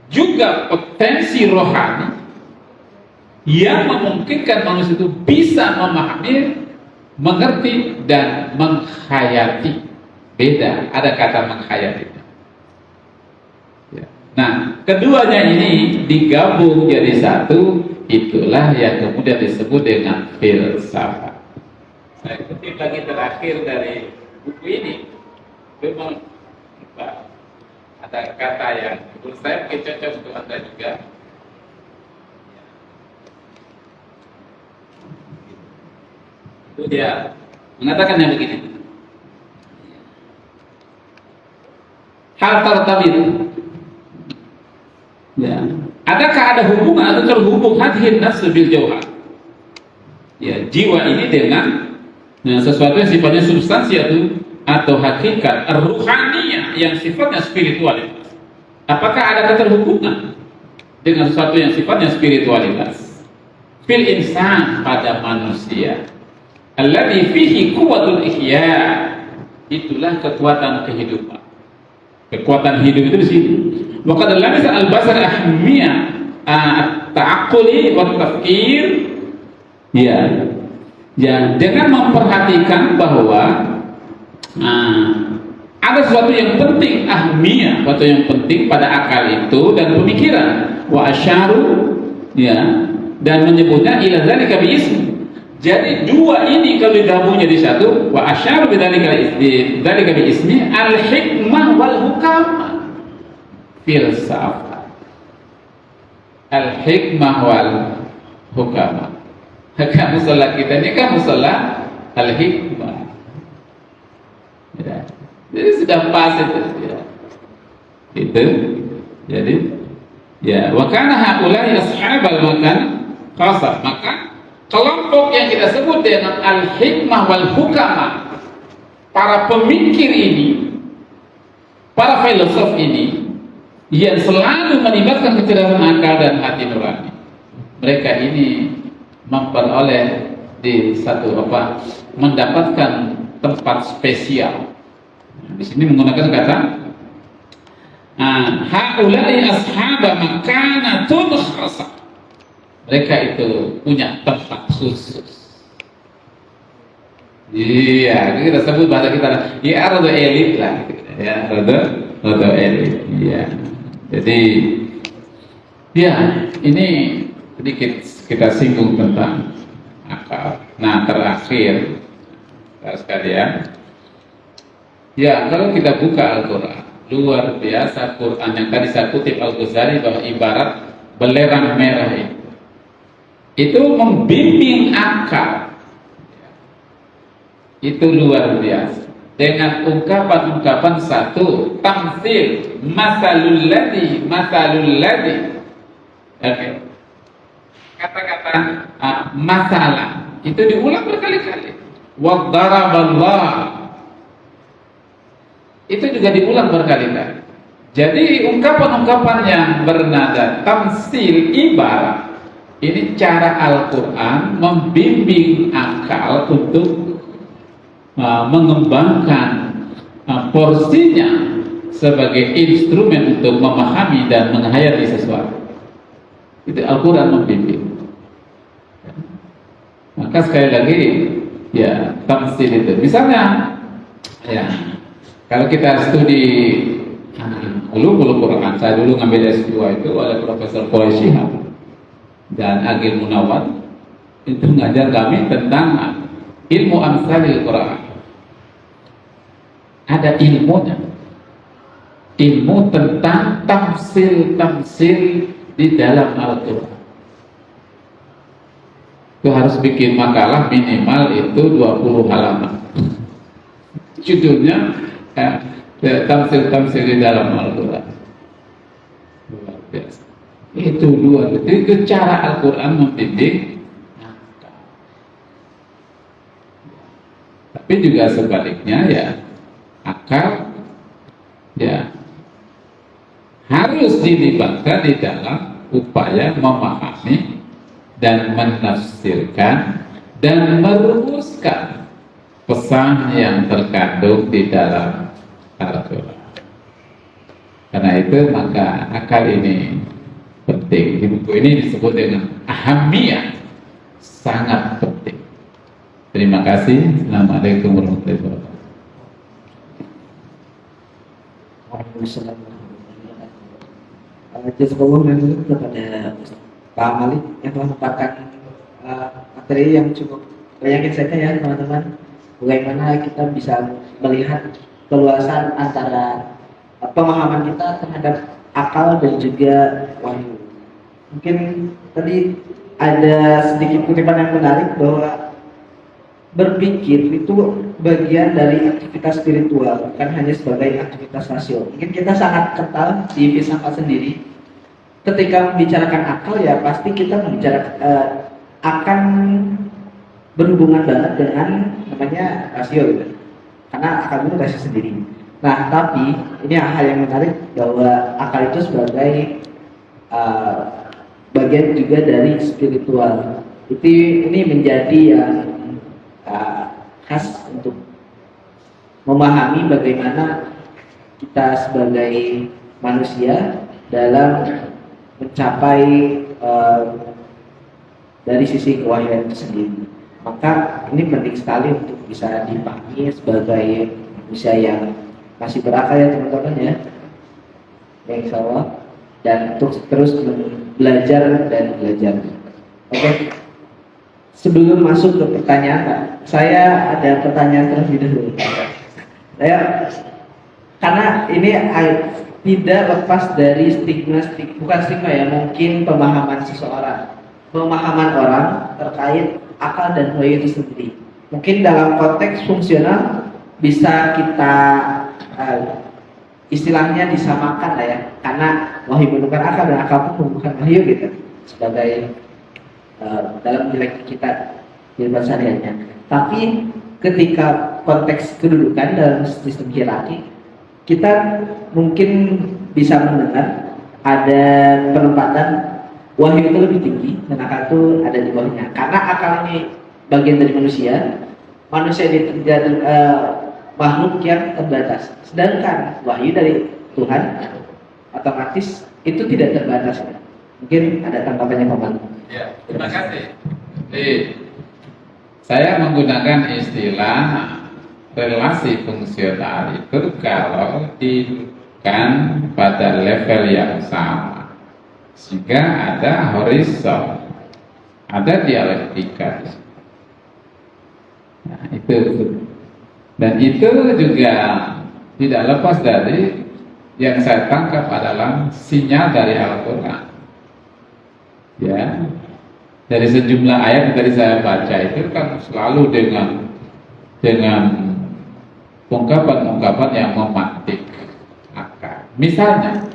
juga potensi rohani yang memungkinkan manusia itu bisa memahami, mengerti dan menghayati. Beda, ada kata menghayati. Nah, keduanya ini digabung jadi satu, itulah yang kemudian disebut dengan filsafat. Saya kutip lagi terakhir dari buku ini. Memang ada kata yang menurut saya mungkin cocok untuk Anda juga. Itu dia mengatakan yang begini. Hal tertabit. Ya. Adakah ada hubungan atau terhubung hadhihi nafs bil jauhar? Ya, jiwa ini dengan sesuatu yang sifatnya substansi atau hakikat ruhaniyah yang sifatnya spiritualitas. Apakah ada keterhubungan dengan sesuatu yang sifatnya spiritualitas? Fil insan, pada manusia. Alladzi fihi quwwatul ihya. Itulah kekuatan kehidupan. Kekuatan hidup itu di sini. Maka dalam al-basar ahmiyah at-ta'aqquli wa tafkir, ya, dengan memperhatikan bahwa ada sesuatu yang penting, ahmiyah, sesuatu yang penting pada akal itu dan pemikiran. Wa asyaru, ya, dan menyebutnya ila dzalika bi ism. Jadi dua ini kalau digabung jadi satu, wa asyara bidzalika bi ismi al-hikmah wal hukama. Filsafat. Al-hikmah wal hukama. Maka musola kita ini kan musola al-hikmah. Ya. Jadi sudah pas itu. Ya. Itu. Jadi ya, wa kana haula'i ashabal makan khasah. Maka kelompok yang kita sebut dengan al-hikmah wal hukama, para pemikir ini, para filosof ini yang selalu melibatkan kecerdasan akal dan hati nurani, mereka ini memperoleh di satu mendapatkan tempat spesial. Di sini menggunakan kata haula'i ashaba makanatun khasah. Mereka itu punya tempat khusus. Iya, kita sebut bahasa kita, ya rada elit lah, ya rada elit. Iya. Jadi, ya ini sedikit kita singgung tentang akal. Nah, terakhir, sekalian, ya kalau kita buka Al-Quran, luar biasa Quran yang tadi saya kutip Al-Ghazali bahwa ibarat belerang merah itu membimbing akal. Itu luar biasa. Dengan ungkapan-ungkapan satu, tamtsil, masalul ladzi. Oke. Kata-kata masalah itu diulang berkali-kali. Wa daraballah. Itu juga diulang berkali-kali. Jadi ungkapan-ungkapan yang bernada tamtsil ibarat, ini cara Al-Quran membimbing akal untuk mengembangkan porsinya sebagai instrumen untuk memahami dan menghayati sesuatu. Itu Al-Quran membimbing. Maka sekali lagi, ya tamtsil itu. Misalnya, ya kalau kita studi ulumul Quran, saya dulu ngambil S2 itu oleh Profesor Quraish Shihab dan Agil Munawwar, itu mengajar kami tentang ilmu amsalil Quran. Ada ilmunya, ilmu tentang tamsil di dalam Al-Quran. Itu harus bikin makalah minimal itu 20 halaman. Judulnya tamsil di dalam Al-Quran. Luar biasa. Itu luar biasa. Itu cara Al-Quran membimbing. Tapi juga sebaliknya ya, akal ya harus dilibatkan di dalam upaya memahami dan menafsirkan dan merumuskan pesan yang terkandung di dalam Al-Quran. Karena itu maka akal ini penting. Di buku ini disebut dengan ahamiyah, sangat penting. Terima kasih. Assalamualaikum warahmatullahi wabarakatuh. Waalaikumsalam warahmatullahi wabarakatuh. Jazakallahu khairan kepada Pak Malik yang telah memaparkan materi yang cukup banyak insight ya teman-teman. Bagaimana kita bisa melihat keluasan antara pemahaman kita terhadap akal dan juga wahyu. Mungkin tadi ada sedikit kutipan yang menarik bahwa berpikir itu bagian dari aktivitas spiritual, bukan hanya sebagai aktivitas rasional. Mungkin kita sangat kental di filsafat sendiri. Ketika membicarakan akal ya pasti kita membicarakan akan berhubungan banget dengan namanya rasio gitu. Karena akal itu rasio sendiri. Nah, tapi ini hal yang menarik bahwa akal itu sebagai bagian juga dari spiritual. Ini menjadi yang khas untuk memahami bagaimana kita sebagai manusia dalam mencapai dari sisi kewahyuan itu sendiri. Maka ini penting sekali untuk bisa dipahami sebagai manusia yang masih berakal ya teman-teman ya, insya Allah, dan untuk terus belajar dan belajar. Oke. sebelum masuk ke pertanyaan, Pak, saya ada pertanyaan terlebih dahulu. Saya karena ini tidak lepas dari bukan stigma ya, mungkin pemahaman seseorang, pemahaman orang terkait akal dan wahyu itu sendiri. Mungkin dalam konteks fungsional bisa kita istilahnya disamakan lah ya, karena wahyu menunjukkan akal dan akal pun menunjukkan wahyu gitu sebagai dalam nilai kita di sehariannya. Tapi ketika konteks kedudukan dalam sistem hierarki, kita mungkin bisa mendengar ada penempatan wahyu itu lebih tinggi dan akal itu ada di bawahnya. Karena akal ini bagian dari manusia ini makhluk yang terbatas. Sedangkan wahyu dari Tuhan otomatis itu tidak terbatas. Mungkin ada tanggapannya Pak Man. Ya, terima kasih. Saya menggunakan istilah relasi fungsional itu kalau dihidupkan pada level yang sama, sehingga ada horizon, ada dialektika. Nah, itu dan itu juga tidak lepas dari yang saya tangkap adalah sinyal dari Al-Quran. Ya, dari sejumlah ayat yang tadi saya baca itu kan selalu dengan ungkapan-ungkapan yang memantik akal. Misalnya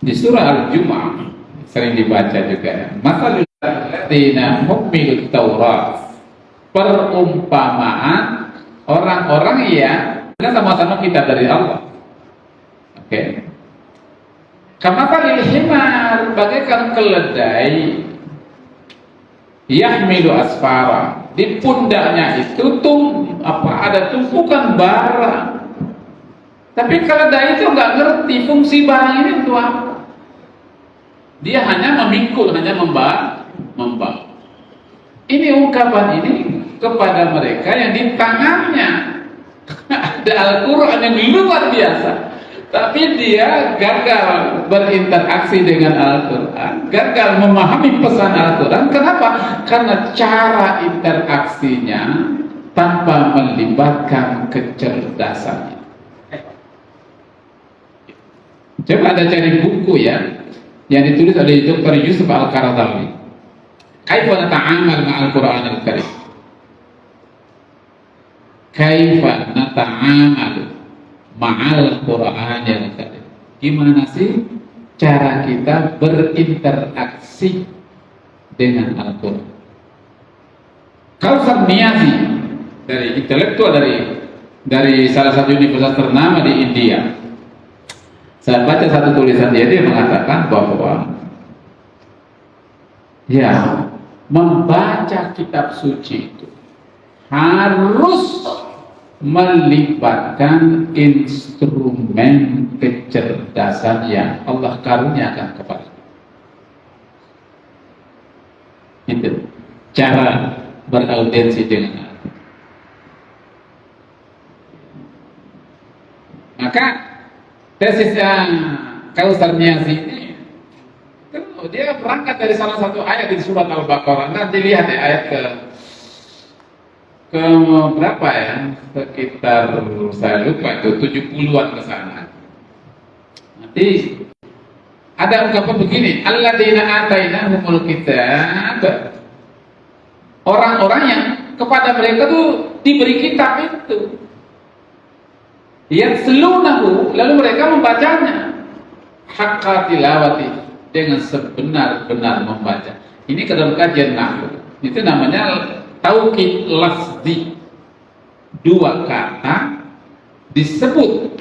di surah Al-Jumu'ah sering dibaca juga ya. Masalul ladzina humilut Taurat, perumpamaan orang-orang yang sama-sama kitab dari Allah. Oke. Kamatalil himar, bagaikan keledai yahmilu asfara, di pundaknya itu ada tumpukan barang. Tapi keledai itu nggak ngerti fungsi barang ini itu apa. Dia hanya memikul, hanya membawa. Ini ungkapan ini kepada mereka yang di tangannya ada Al-Quran yang luar biasa, tapi dia gagal berinteraksi dengan Al-Quran, gagal memahami pesan Al-Quran. Kenapa? Karena cara interaksinya tanpa melibatkan kecerdasannya. Coba Anda cari buku ya, yang ditulis oleh Dr. Yusuf Al-Qaradawi, Kaifa nata'amal ma'al Quran Al-Karim. Kaifa nata'amal ma'al Quran Al-Karim. Gimana sih cara kita berinteraksi dengan Al-Quran? Kausar Niazi, dari intelektual dari salah satu universitas ternama di India. Saya baca satu tulisan dia mengatakan bahwa ya, membaca kitab suci itu harus melibatkan instrumen kecerdasan yang Allah karuniakan kepada kita. Itu cara beraudiensi dengan Allah. Maka tesis yang Kausar Niazi ini dia berangkat dari salah satu ayat di surat Al-Baqarah. Nanti lihat ya ayat ke berapa ya, sekitar saya lupa itu 70-an ke sana. Nanti ada ungkapan begini, alladzina atainahumul kitab, orang-orang yang kepada mereka tuh diberi kitab itu, yatlunahu, lalu mereka membacanya haqqa tilawati, dengan sebenar-benar membaca. Ini ke dalam kajian nahwu itu namanya taukid lafzi. Dua kata disebut,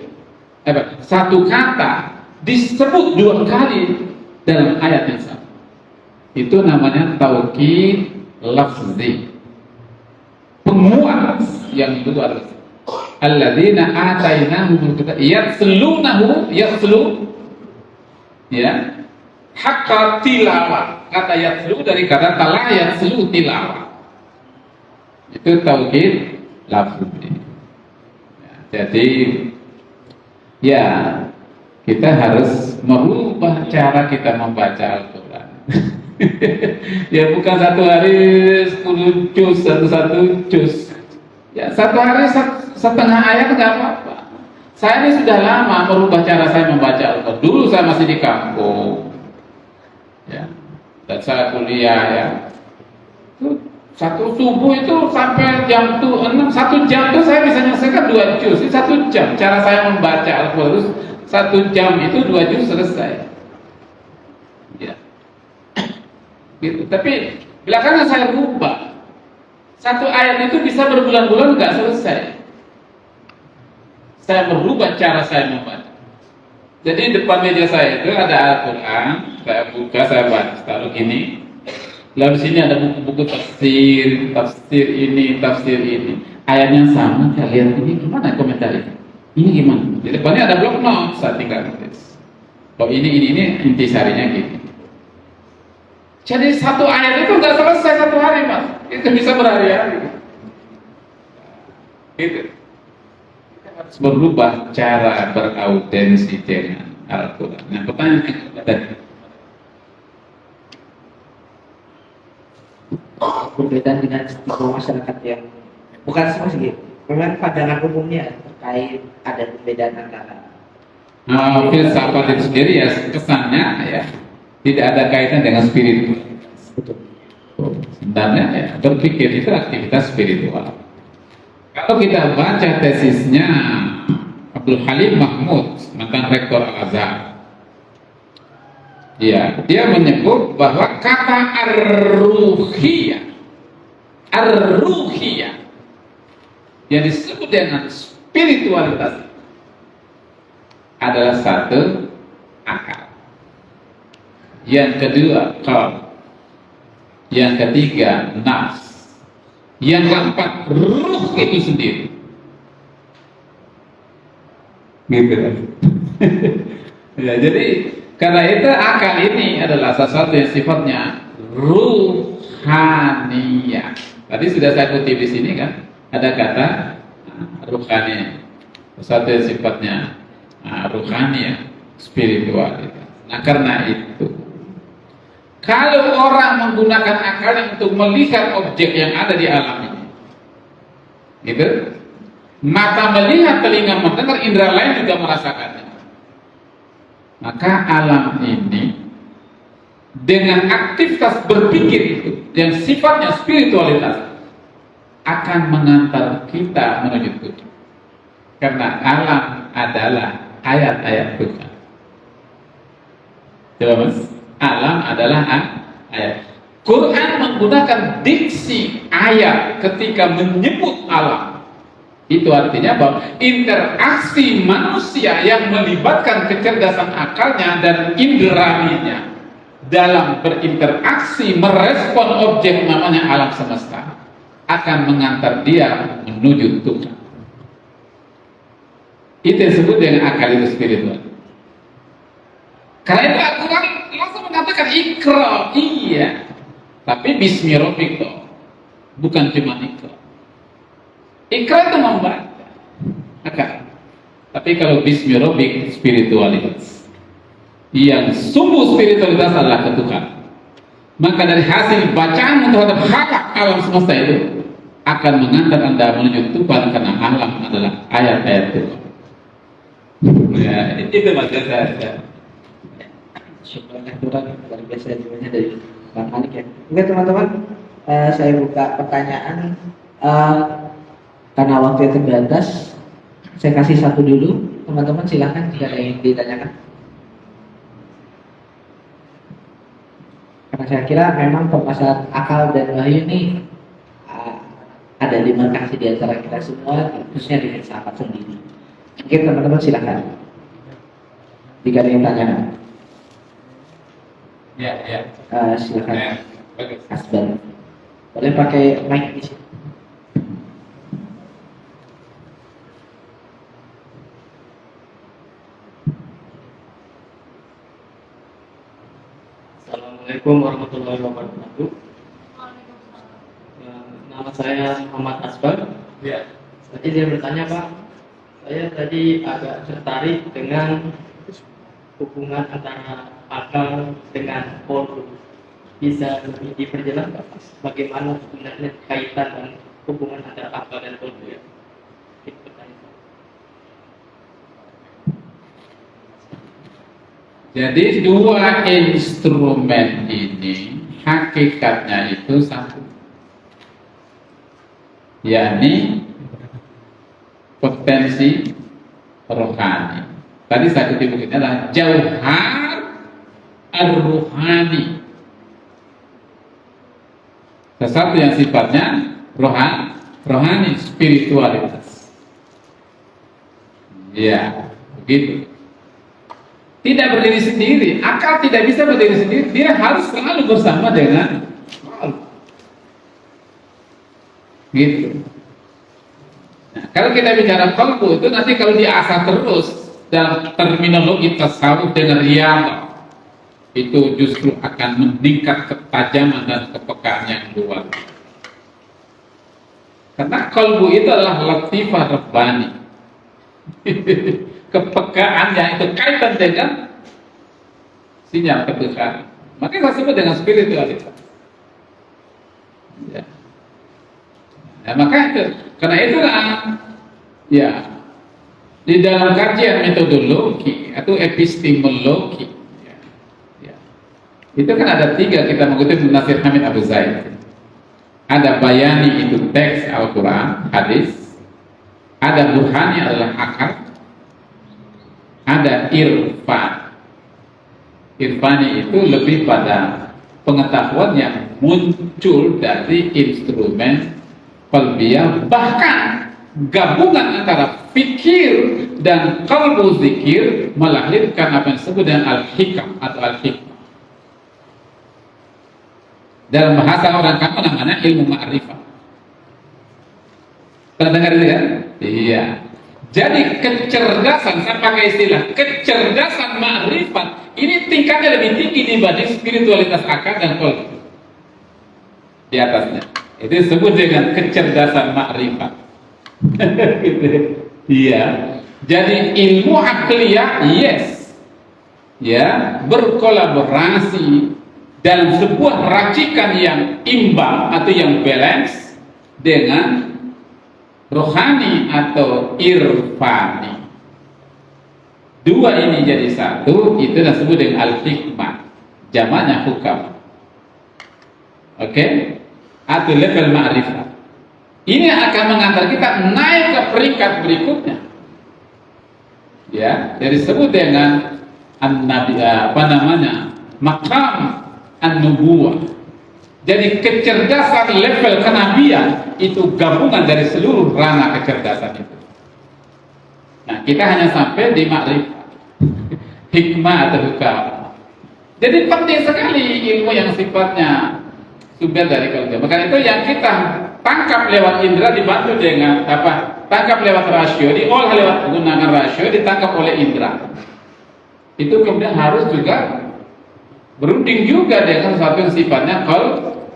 satu kata disebut dua kali dalam ayat yang sama. Itu namanya taukid lafzi, penguat yang luar biasa. Alladzina atainahumul kitab yatlunahu, ya, haqqa tilawah. Kata yatlu dari kata tala, yatlu tilawah. Itu taukid lafzi. Jadi ya, kita harus merubah cara kita membaca Al-Quran. Ya bukan satu hari 10 juz, satu juz. Ya satu hari setengah ayat nggak apa-apa. Saya ini sudah lama merubah cara saya membaca Al-Quran. Dulu saya masih di kampung, ya, dan saya kuliah ya. Satu subuh itu sampai jam 6, 1 jam itu saya bisa menyelesaikan 2 juz. Ini 1 jam. Cara saya membaca Al-Quran itu 1 jam itu 2 juz selesai. Ya. Gitu. Tapi belakangan saya rubah. Satu ayat itu bisa berbulan-bulan nggak selesai. Saya merubah cara saya membaca. Jadi depan meja saya itu ada Al-Quran. Saya buka, saya baca. Taruh gini. Lalu sini ada buku-buku tafsir ini, tafsir ini. Ayatnya sama, saya lihat ini gimana komentarnya? Ini gimana? Di depannya ada blok note, saya tinggal tulis. Oh ini intisarinya gitu. Jadi satu ayat itu nggak selesai satu hari, Mas. Itu bisa berhari-hari. Gitu. Kita harus berubah cara beraudensi dengan Al-Quran. Nah, pertanyaan tadi. Berbeda dengan stigma masyarakat yang bukan semua sih, memang pandangan umumnya terkait ada perbedaan antara Filsafat itu sendiri ya kesannya ya tidak ada kaitan dengan spiritual. Sebenarnya ya, berpikir itu aktivitas spiritual. Kalau kita baca tesisnya Abdul Halim Mahmud, mantan rektor Al-Azhar, ya, dia menyebut bahwa kata ar-ruhiyah yang disebut dengan spiritualitas adalah satu, akal. Yang kedua, qalb. Yang ketiga, nafs. Yang keempat, ruh itu sendiri. Gitu. Ya, jadi karena itu akal ini adalah sesuatu yang sifatnya ruhaniyah. Tadi sudah saya kutip di sini kan, ada kata ruhani, sesuatu yang sifatnya ruhaniyah, spiritualitas. Nah karena itu, kalau orang menggunakan akalnya untuk melihat objek yang ada di alam ini, gitu, mata melihat, telinga mendengar, indera lain juga merasakannya. Maka alam ini dengan aktivitas berpikir itu yang sifatnya spiritualitas akan mengantar kita menuju Tuhan. Karena alam adalah ayat-ayat Tuhan. Coba Mas, alam adalah ayat. Quran menggunakan diksi ayat ketika menyebut alam. Itu artinya bahwa interaksi manusia yang melibatkan kecerdasan akalnya dan inderaninya dalam berinteraksi merespon objek namanya alam semesta akan mengantar dia menuju Tuhan. Itu disebut dengan akal itu spiritual. Karena itu Al-Quran langsung mengatakan ikra, iya, tapi bismi rabbika, bukan cuma ikra. Ikra itu membaca, akal. Tapi kalau bismi rabbik, spiritualitas. Yang sumber spiritualitas adalah ke Tuhan. Maka dari hasil bacaan terhadap hak alam semesta itu akan mengantar Anda menuju Tuhan, karena alam adalah ayat-ayat Tuhan. Ya, itu maksudnya saya. syukur Tuhan luar biasa jawabannya dari Bang Malik ya. Oke teman-teman, saya buka pertanyaan. Karena waktu yang terbatas, saya kasih satu dulu. Teman-teman silahkan jika ada yang ditanyakan. Karena saya kira memang permasalahan akal dan wahyu ini ada demarkasi di antara kita semua, khususnya di filsafat sendiri. Oke teman-teman silahkan. Jika ada yang tanyakan. Ya. Silahkan. Ya, bagus. Asban. Boleh pakai mic di sini. Assalamualaikum warahmatullahi wabarakatuh. Nama saya Muhammad Asbar. Ya. Tadi saya bertanya Pak, saya tadi agak tertarik dengan hubungan antara akal dengan kolbu. bisa lebih diperjelas Pak, bagaimana sebenarnya kaitan dan hubungan antara akal dan kolbu ya? Itu pertanyaan. Jadi dua instrumen ini hakikatnya itu satu, yakni potensi rohani. Tadi saya kutip bukunya adalah jauhar ar-ruhani, sesuatu yang sifatnya rohani, spiritualitas. Ya, begitu. Tidak berdiri sendiri, akal tidak bisa berdiri sendiri, dia harus selalu bersama dengan qalb. Gitu. Nah, kalau kita bicara qalbu itu nanti kalau diasah terus dalam terminologi tasawuf dengan riyadhah, itu justru akan meningkat ketajaman dan kepekaan yang luar biasa. Karena qalbu itu adalah latifah rabbani. Kepekaan yang itu kaitan dengan sinyal kepekaan. Makanya saya sebut dengan spiritualitas. Ya. Nah, maka itu, karena itulah ya di dalam kajian metodologi atau epistemologi ya, itu kan ada tiga, kita mengutip Nasir Hamid Abu Zaid. Ada bayani, itu teks Al-Quran, hadis. Ada burhani, adalah akal. Ada irfan. Irfani itu lebih pada pengetahuan yang muncul dari instrumen qalbiyah, bahkan gabungan antara fikir dan qalbu zikir melahirkan apa yang disebut dengan al-hikam atau al-hikmah. Dalam bahasa orang kamu namanya ilmu ma'rifah. Pernah dengar itu kan? Iya. Jadi kecerdasan, saya pakai istilah kecerdasan ma'rifat, ini tingkatnya lebih tinggi dibanding spiritualitas akal dan qalbu. Di atasnya. Itu disebut dengan kecerdasan ma'rifat. Gitu. Iya. Jadi ilmu akliyah, yes, ya, berkolaborasi dalam sebuah racikan yang imbang atau yang balance dengan rohani atau irfani. Dua ini jadi satu, itu disebut dengan al-hikmah, jamaknya hukam. Oke? Atau level ma'rifah. Ini akan mengantar kita naik ke peringkat berikutnya. Ya, jadi disebut dengan an-nabi, maqam an-nubuwah. Jadi kecerdasan level kenabian itu gabungan dari seluruh ranah kecerdasan itu. Nah, kita hanya sampai di ma'rifah, hikmah atau hukam. Jadi penting sekali ilmu yang sifatnya sumber dari kalbu. Maka itu yang kita tangkap lewat indera dibantu dengan apa? Tangkap lewat rasio, diolah lewat menggunakan rasio, ditangkap oleh indera. Itu kemudian harus juga berunding juga dengan sesuatu yang sifatnya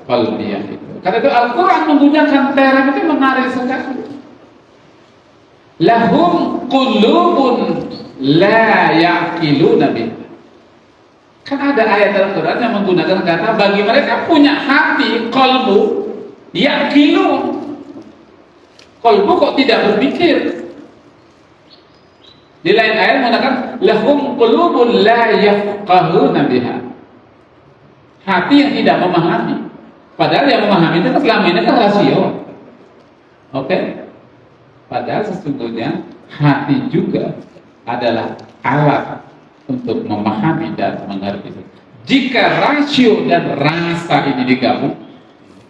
qalbiyah itu. Karena itu Al-Quran menggunakan term itu menarik sekali. Lahum qulubun la ya'qiluna biha. Kan ada ayat dalam Quran yang menggunakan kata bagi mereka punya hati, qalbu, yaqilu. Qalbu kok tidak berpikir. Di lain ayat mengatakan lahum qulubun la yafqahuna biha. Hati yang tidak memahami. Padahal yang memahami itu selama ini kan rasio. Oke? Padahal sesungguhnya hati juga adalah alat untuk memahami dan mengerti. Jika rasio dan rasa ini digabung,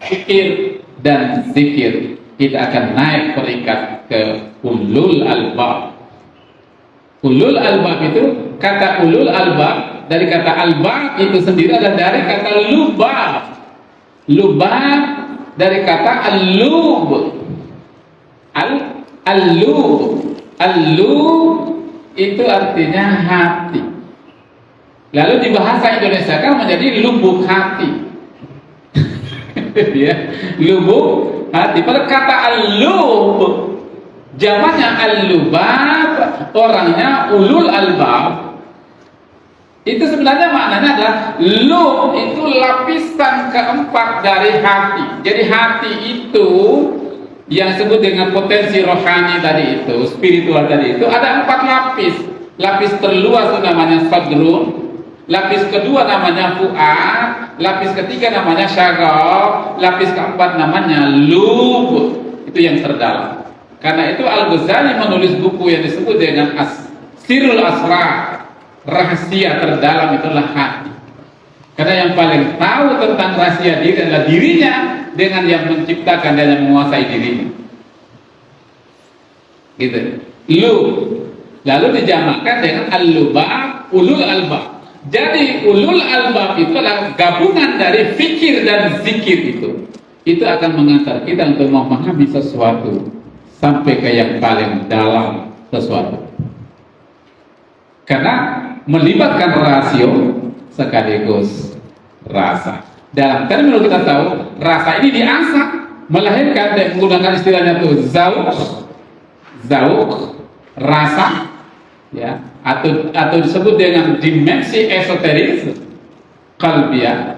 fikir dan zikir, kita akan naik peringkat ke ulul albab. Ulul albab itu, kata ulul albab dari kata albab itu sendiri adalah dari kata lubab. Lubab dari kata al-lub. Al-lub. Al-lub itu artinya hati. Lalu di bahasa Indonesia kan menjadi lubuk hati. Ya, lubuk hati. Pada kata al-lub, jamaknya al-lubab, orangnya ulul albab. Itu sebenarnya maknanya adalah lub itu lapisan keempat dari hati. Jadi hati itu yang disebut dengan potensi rohani tadi itu, spiritual tadi itu ada 4 lapis. Lapis terluas itu namanya sadrun, lapis kedua namanya fuad, lapis ketiga namanya syagaf, lapis keempat namanya lub. Itu yang terdalam. Karena itu Al-Ghazali menulis buku yang disebut dengan Sirul Asrar. Rahasia terdalam itulah hati. Karena yang paling tahu tentang rahasia diri adalah dirinya dengan yang menciptakan dan yang menguasai dirinya. Gitu. Lalu dijamakkan dengan al-lubab, ulul albab. Jadi ulul albab itu adalah gabungan dari fikir dan zikir itu. Itu akan mengantar kita untuk memahami sesuatu sampai ke yang paling dalam sesuatu. Karena melibatkan rasio sekaligus rasa. Dalam terminologi kita tahu, rasa ini diasah, melahirkan dan menggunakan istilahnya itu zauq, rasa, ya, atau disebut dengan dimensi esoteris, qalbiyah,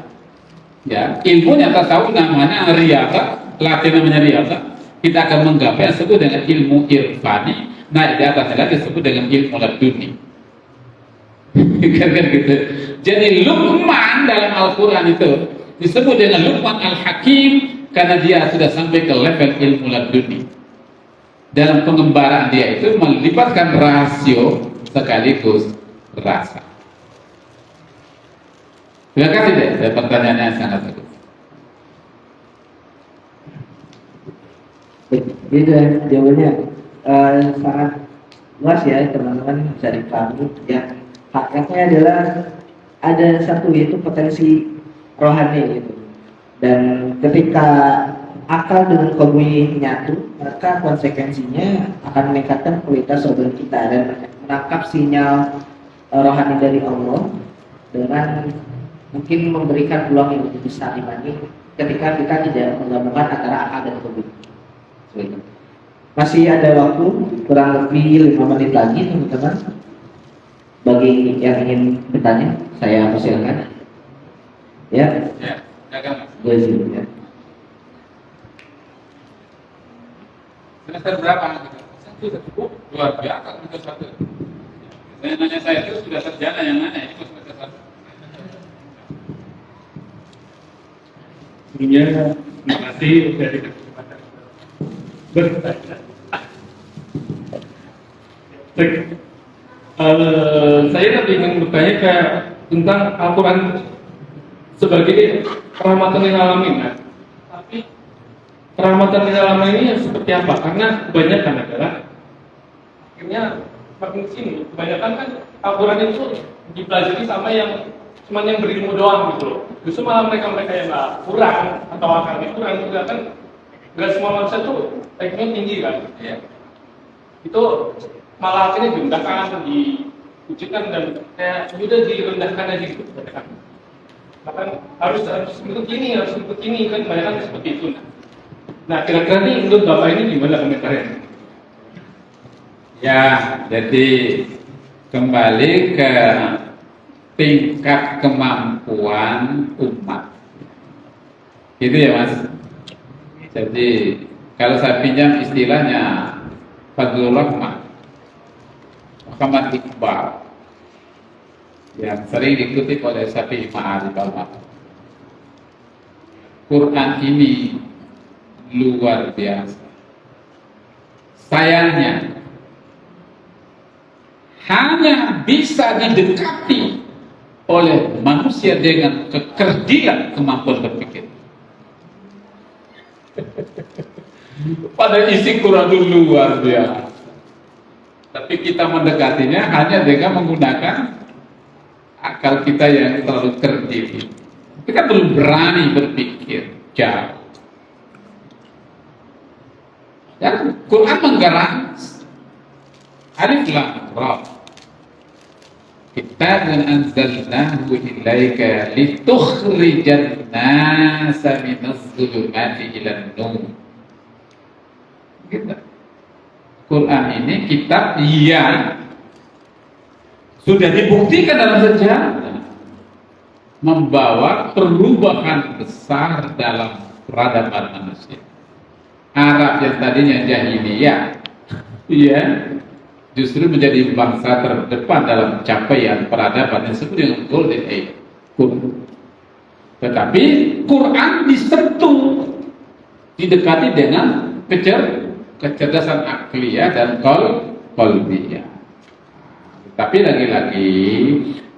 ya, ilmunya tasawuf namanya riyadhah, Latin namanya riyadhah. Kita akan menggapai yang disebut dengan ilmu irfani, nah di atasnya lagi disebut dengan ilmu laduni. Kan gitu. Jadi Luqman dalam Al-Quran itu disebut dengan Luqman Al-Hakim karena dia sudah sampai ke level ilmu laduni. Dalam pengembaraan dia itu melibatkan rasio sekaligus rasa. Terima kasih deh, ada pertanyaannya sangat bagus. Jadi jawabannya sangat luas ya teman-teman, bisa dipahami. Yang hakikatnya adalah ada satu, yaitu potensi rohani gitu. Dan ketika akal dengan kolbu nyatu, maka konsekuensinya akan meningkatkan kualitas organ kita dan menangkap sinyal rohani dari Allah dengan mungkin memberikan peluang yang lebih besar dibanding ketika kita tidak menggabungkan antara akal dan kolbu. Masih ada waktu kurang lebih 5 menit lagi teman-teman. Bagi yang ingin bertanya, saya persilakan. Ya. Ya, silakan. Ya. Semester berapa? Satu cukup, luar biasa semester 1. Saya nanya saya itu sudah sarjana yang mana ini semester 1. Iya, terima kasih sudah dikasih kesempatan bertanya. Saya lebih ingin bertanya kayak tentang Al-Quran sebagai rahmatan lil alamin, kan? Tapi rahmatan lil alamin ini seperti apa? Karena kebanyakan adalah akhirnya makin sini kebanyakan kan Al-Quran itu dipelajari sama yang cuman yang berilmu doang gitu loh. Justru malah mereka yang nggak kurang atau akalnya kurang juga kan, nggak semua manusia tuh IQ-nya tinggi kan? Ya. Itu malah akhirnya diundangkan, diujikan dan kayak udah direndahkan aja gitu. Bahkan harus ikut ini kan banyak kan seperti itu. Nah kira-kira nih menurut Bapak ini gimana komentarnya? Ya, jadi kembali ke tingkat kemampuan umat. Gitu ya Mas. Jadi kalau saya pinjam istilahnya Fadlur Rahman Muhammad Iqbal yang sering dikutip oleh Syafi'i Ma'arif al-Ma'arif. Quran ini luar biasa. Sayangnya hanya bisa didekati oleh manusia dengan kekerdilan kemampuan berpikir. Pada isi Quran itu luar biasa. Tapi kita mendekatinya hanya dengan menggunakan akal kita yang terlalu kerdil. Kita belum berani berpikir jauh. Dan Quran menggarang alif lam ra. Kitabun anzalnahu ilaika litukhrijan nasa minaz zulumati ilan nur. Gitu. Quran ini kitab yang sudah dibuktikan dalam sejarah membawa perubahan besar dalam peradaban manusia. Arab yang tadinya jahiliyah, ya, justru menjadi bangsa terdepan dalam capaian peradaban yang disebut dengan Golden Age. Tetapi Quran disentuh, didekati dengan kecerdasan akliyah dan qalbiyah. Tapi lagi-lagi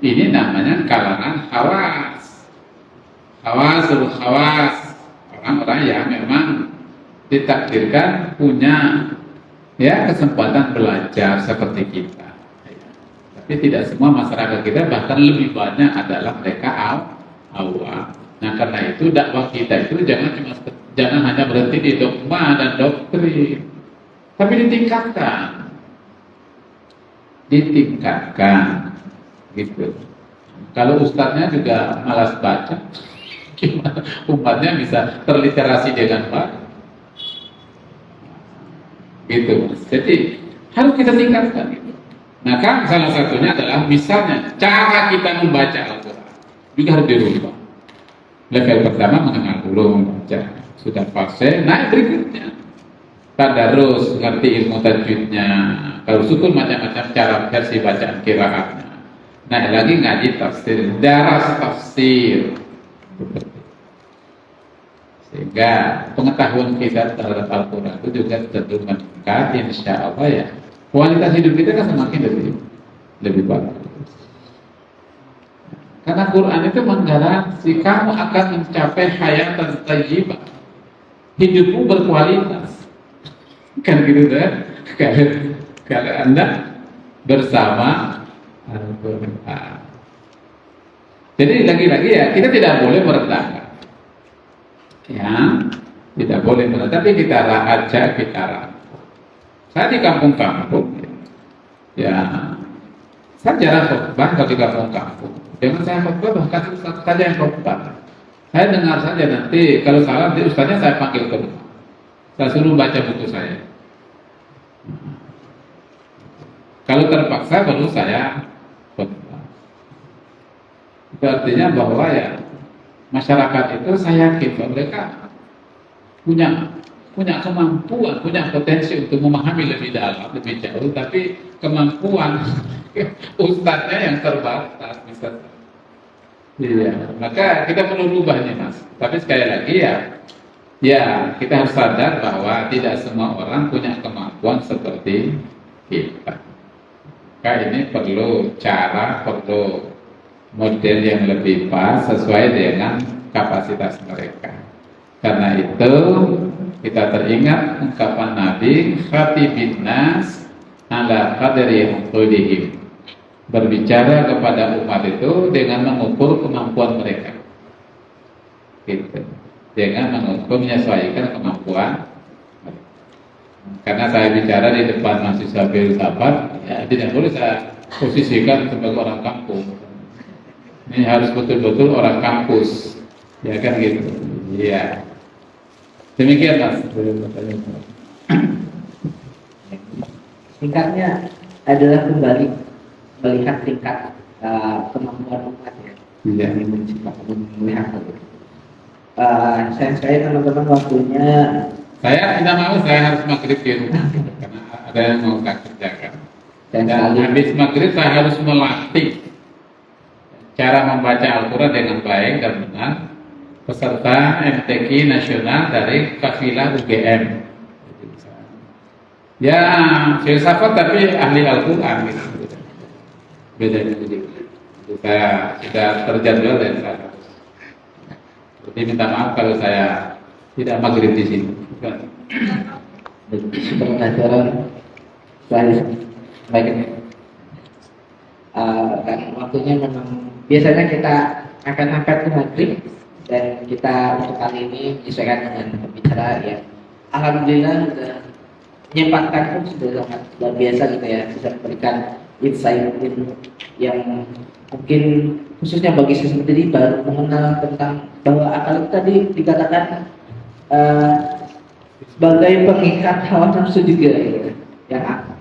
ini namanya kalangan hawasul khawas, orang-orang yang memang ditakdirkan punya ya kesempatan belajar seperti kita. Tapi tidak semua masyarakat kita, bahkan lebih banyak adalah mereka awam. Nah, karena itu dakwah kita itu jangan hanya berhenti di dogma dan doktrin, tapi ditingkatkan gitu. Kalau ustadznya juga malas baca, gimana umatnya bisa terliterasi dengan baik? Gitu. Jadi harus kita tingkatkan. Nah, kan salah satunya adalah misalnya cara kita membaca Al-Quran juga harus dirubah. Level pertama mengenal dulu membaca, sudah fase, naik berikutnya tadarus, ngerti ilmu tajwidnya, kalau sukun macam-macam cara versi bacaan qiraatnya. Naik lagi ngaji tafsir, daras tafsir, sehingga pengetahuan kita terhadap Al-Quran itu juga tentu meningkat, insya Allah ya. Kualitas hidup kita kan semakin lebih bagus. Karena Quran itu menggaransi kamu akan mencapai hayatan thayyibah, hidupmu berkualitas. Kan gitu kan? Kalau Anda bersama Al-Quran. Jadi lagi-lagi ya, kita tidak boleh merendahkan. Ya, tidak boleh merendahkan, tapi kita ajak, kita rangkul. Saya di kampung-kampung, ya, saya jarang khutbah kalau di kampung-kampung. Jangan saya khutbah, bahkan ustaz saja yang khutbah. Saya dengar saja nanti, kalau salah nanti ustaznya saya panggil ke rumah. Saya suruh baca buku saya. Kalau terpaksa baru saya khutbah. Itu artinya bahwa ya masyarakat itu saya yakin bahwa mereka punya kemampuan, punya potensi untuk memahami lebih dalam, lebih jauh, tapi kemampuan ustadznya yang terbatas misalnya. Iya, maka kita perlu rubah nih Mas. Tapi sekali lagi ya kita harus sadar bahwa tidak semua orang punya kemampuan seperti kita. Maka ini perlu model yang lebih pas sesuai dengan kapasitas mereka. Karena itu kita teringat ungkapan Nabi, khatibin nas ala qadri uqulihim, berbicara kepada umat itu dengan mengukur kemampuan mereka, gitu. Dengan mengukur, menyesuaikan kemampuan. Karena saya bicara di depan mahasiswa filsafat, ya tidak boleh saya posisikan sebagai orang kampung. Ini harus betul-betul orang kampus, ya kan gitu. Iya. Demikian Mas. Singkatnya adalah kembali melihat tingkat kemampuan umat ya. Iya. Melihat. Sayang sekali teman-teman waktunya. Saya tidak mau, saya harus maghrib di rumah karena ada yang mau saya kerjakan. Dan habis maghrib saya harus melatih cara membaca Al-Quran dengan baik dan benar peserta MTQ nasional dari kafilah UGM. Ya, filsafat tapi ahli Al-Quran gitu. Bedanya sedikit. Saya sudah terjadwal dan saya harus. Jadi minta maaf kalau saya tidak maghrib di sini. Pembelajaran saya baik. Dan waktunya memang biasanya kita akan angkat ke maghrib, dan kita untuk kali ini menyesuaikan dengan pembicara yang alhamdulillah sudah menyempatkan pun sudah sangat luar biasa gitu ya, bisa memberikan insight yang mungkin khususnya bagi saya sendiri baru mengenal tentang bahwa akal itu tadi dikatakan sebagai pengikat hawa nafsu juga gitu.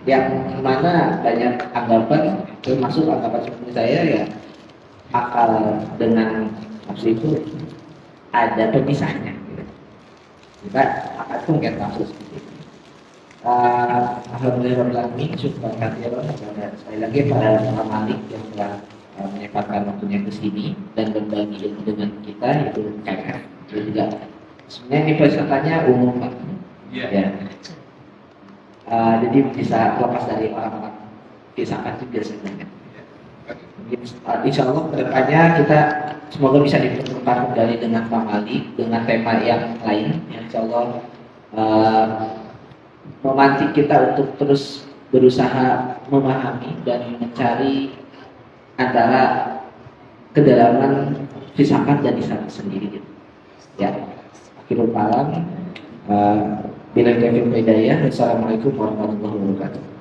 Yang mana banyak anggapan, termasuk anggapan seperti saya ya, akal dengan nafsu itu ada pemisahnya. Gitu. Kita akal itu nggak nafsu seperti itu. Alhamdulillah syukur kehadiran kepada sekali lagi para Pak Malik yang telah menyempatkan waktunya ke sini dan berbagi ilmu dengan kita itu KF. Itu juga sebenarnya ini pesertanya umum Pak. Iya. Ya. Jadi bisa lepas dari orang-orang filsafat juga sebenarnya. Insya Allah kedepannya kita semoga bisa dipertemukan kembali dengan Pak Malik dengan tema yang lain. Yang Insya Allah memantik kita untuk terus berusaha memahami dan mencari antara kedalaman filsafat dan Islam sendiri. Gitu. Ya, akhirul kalam. Bila Kevin Hidayah. Assalamualaikum warahmatullahi wabarakatuh.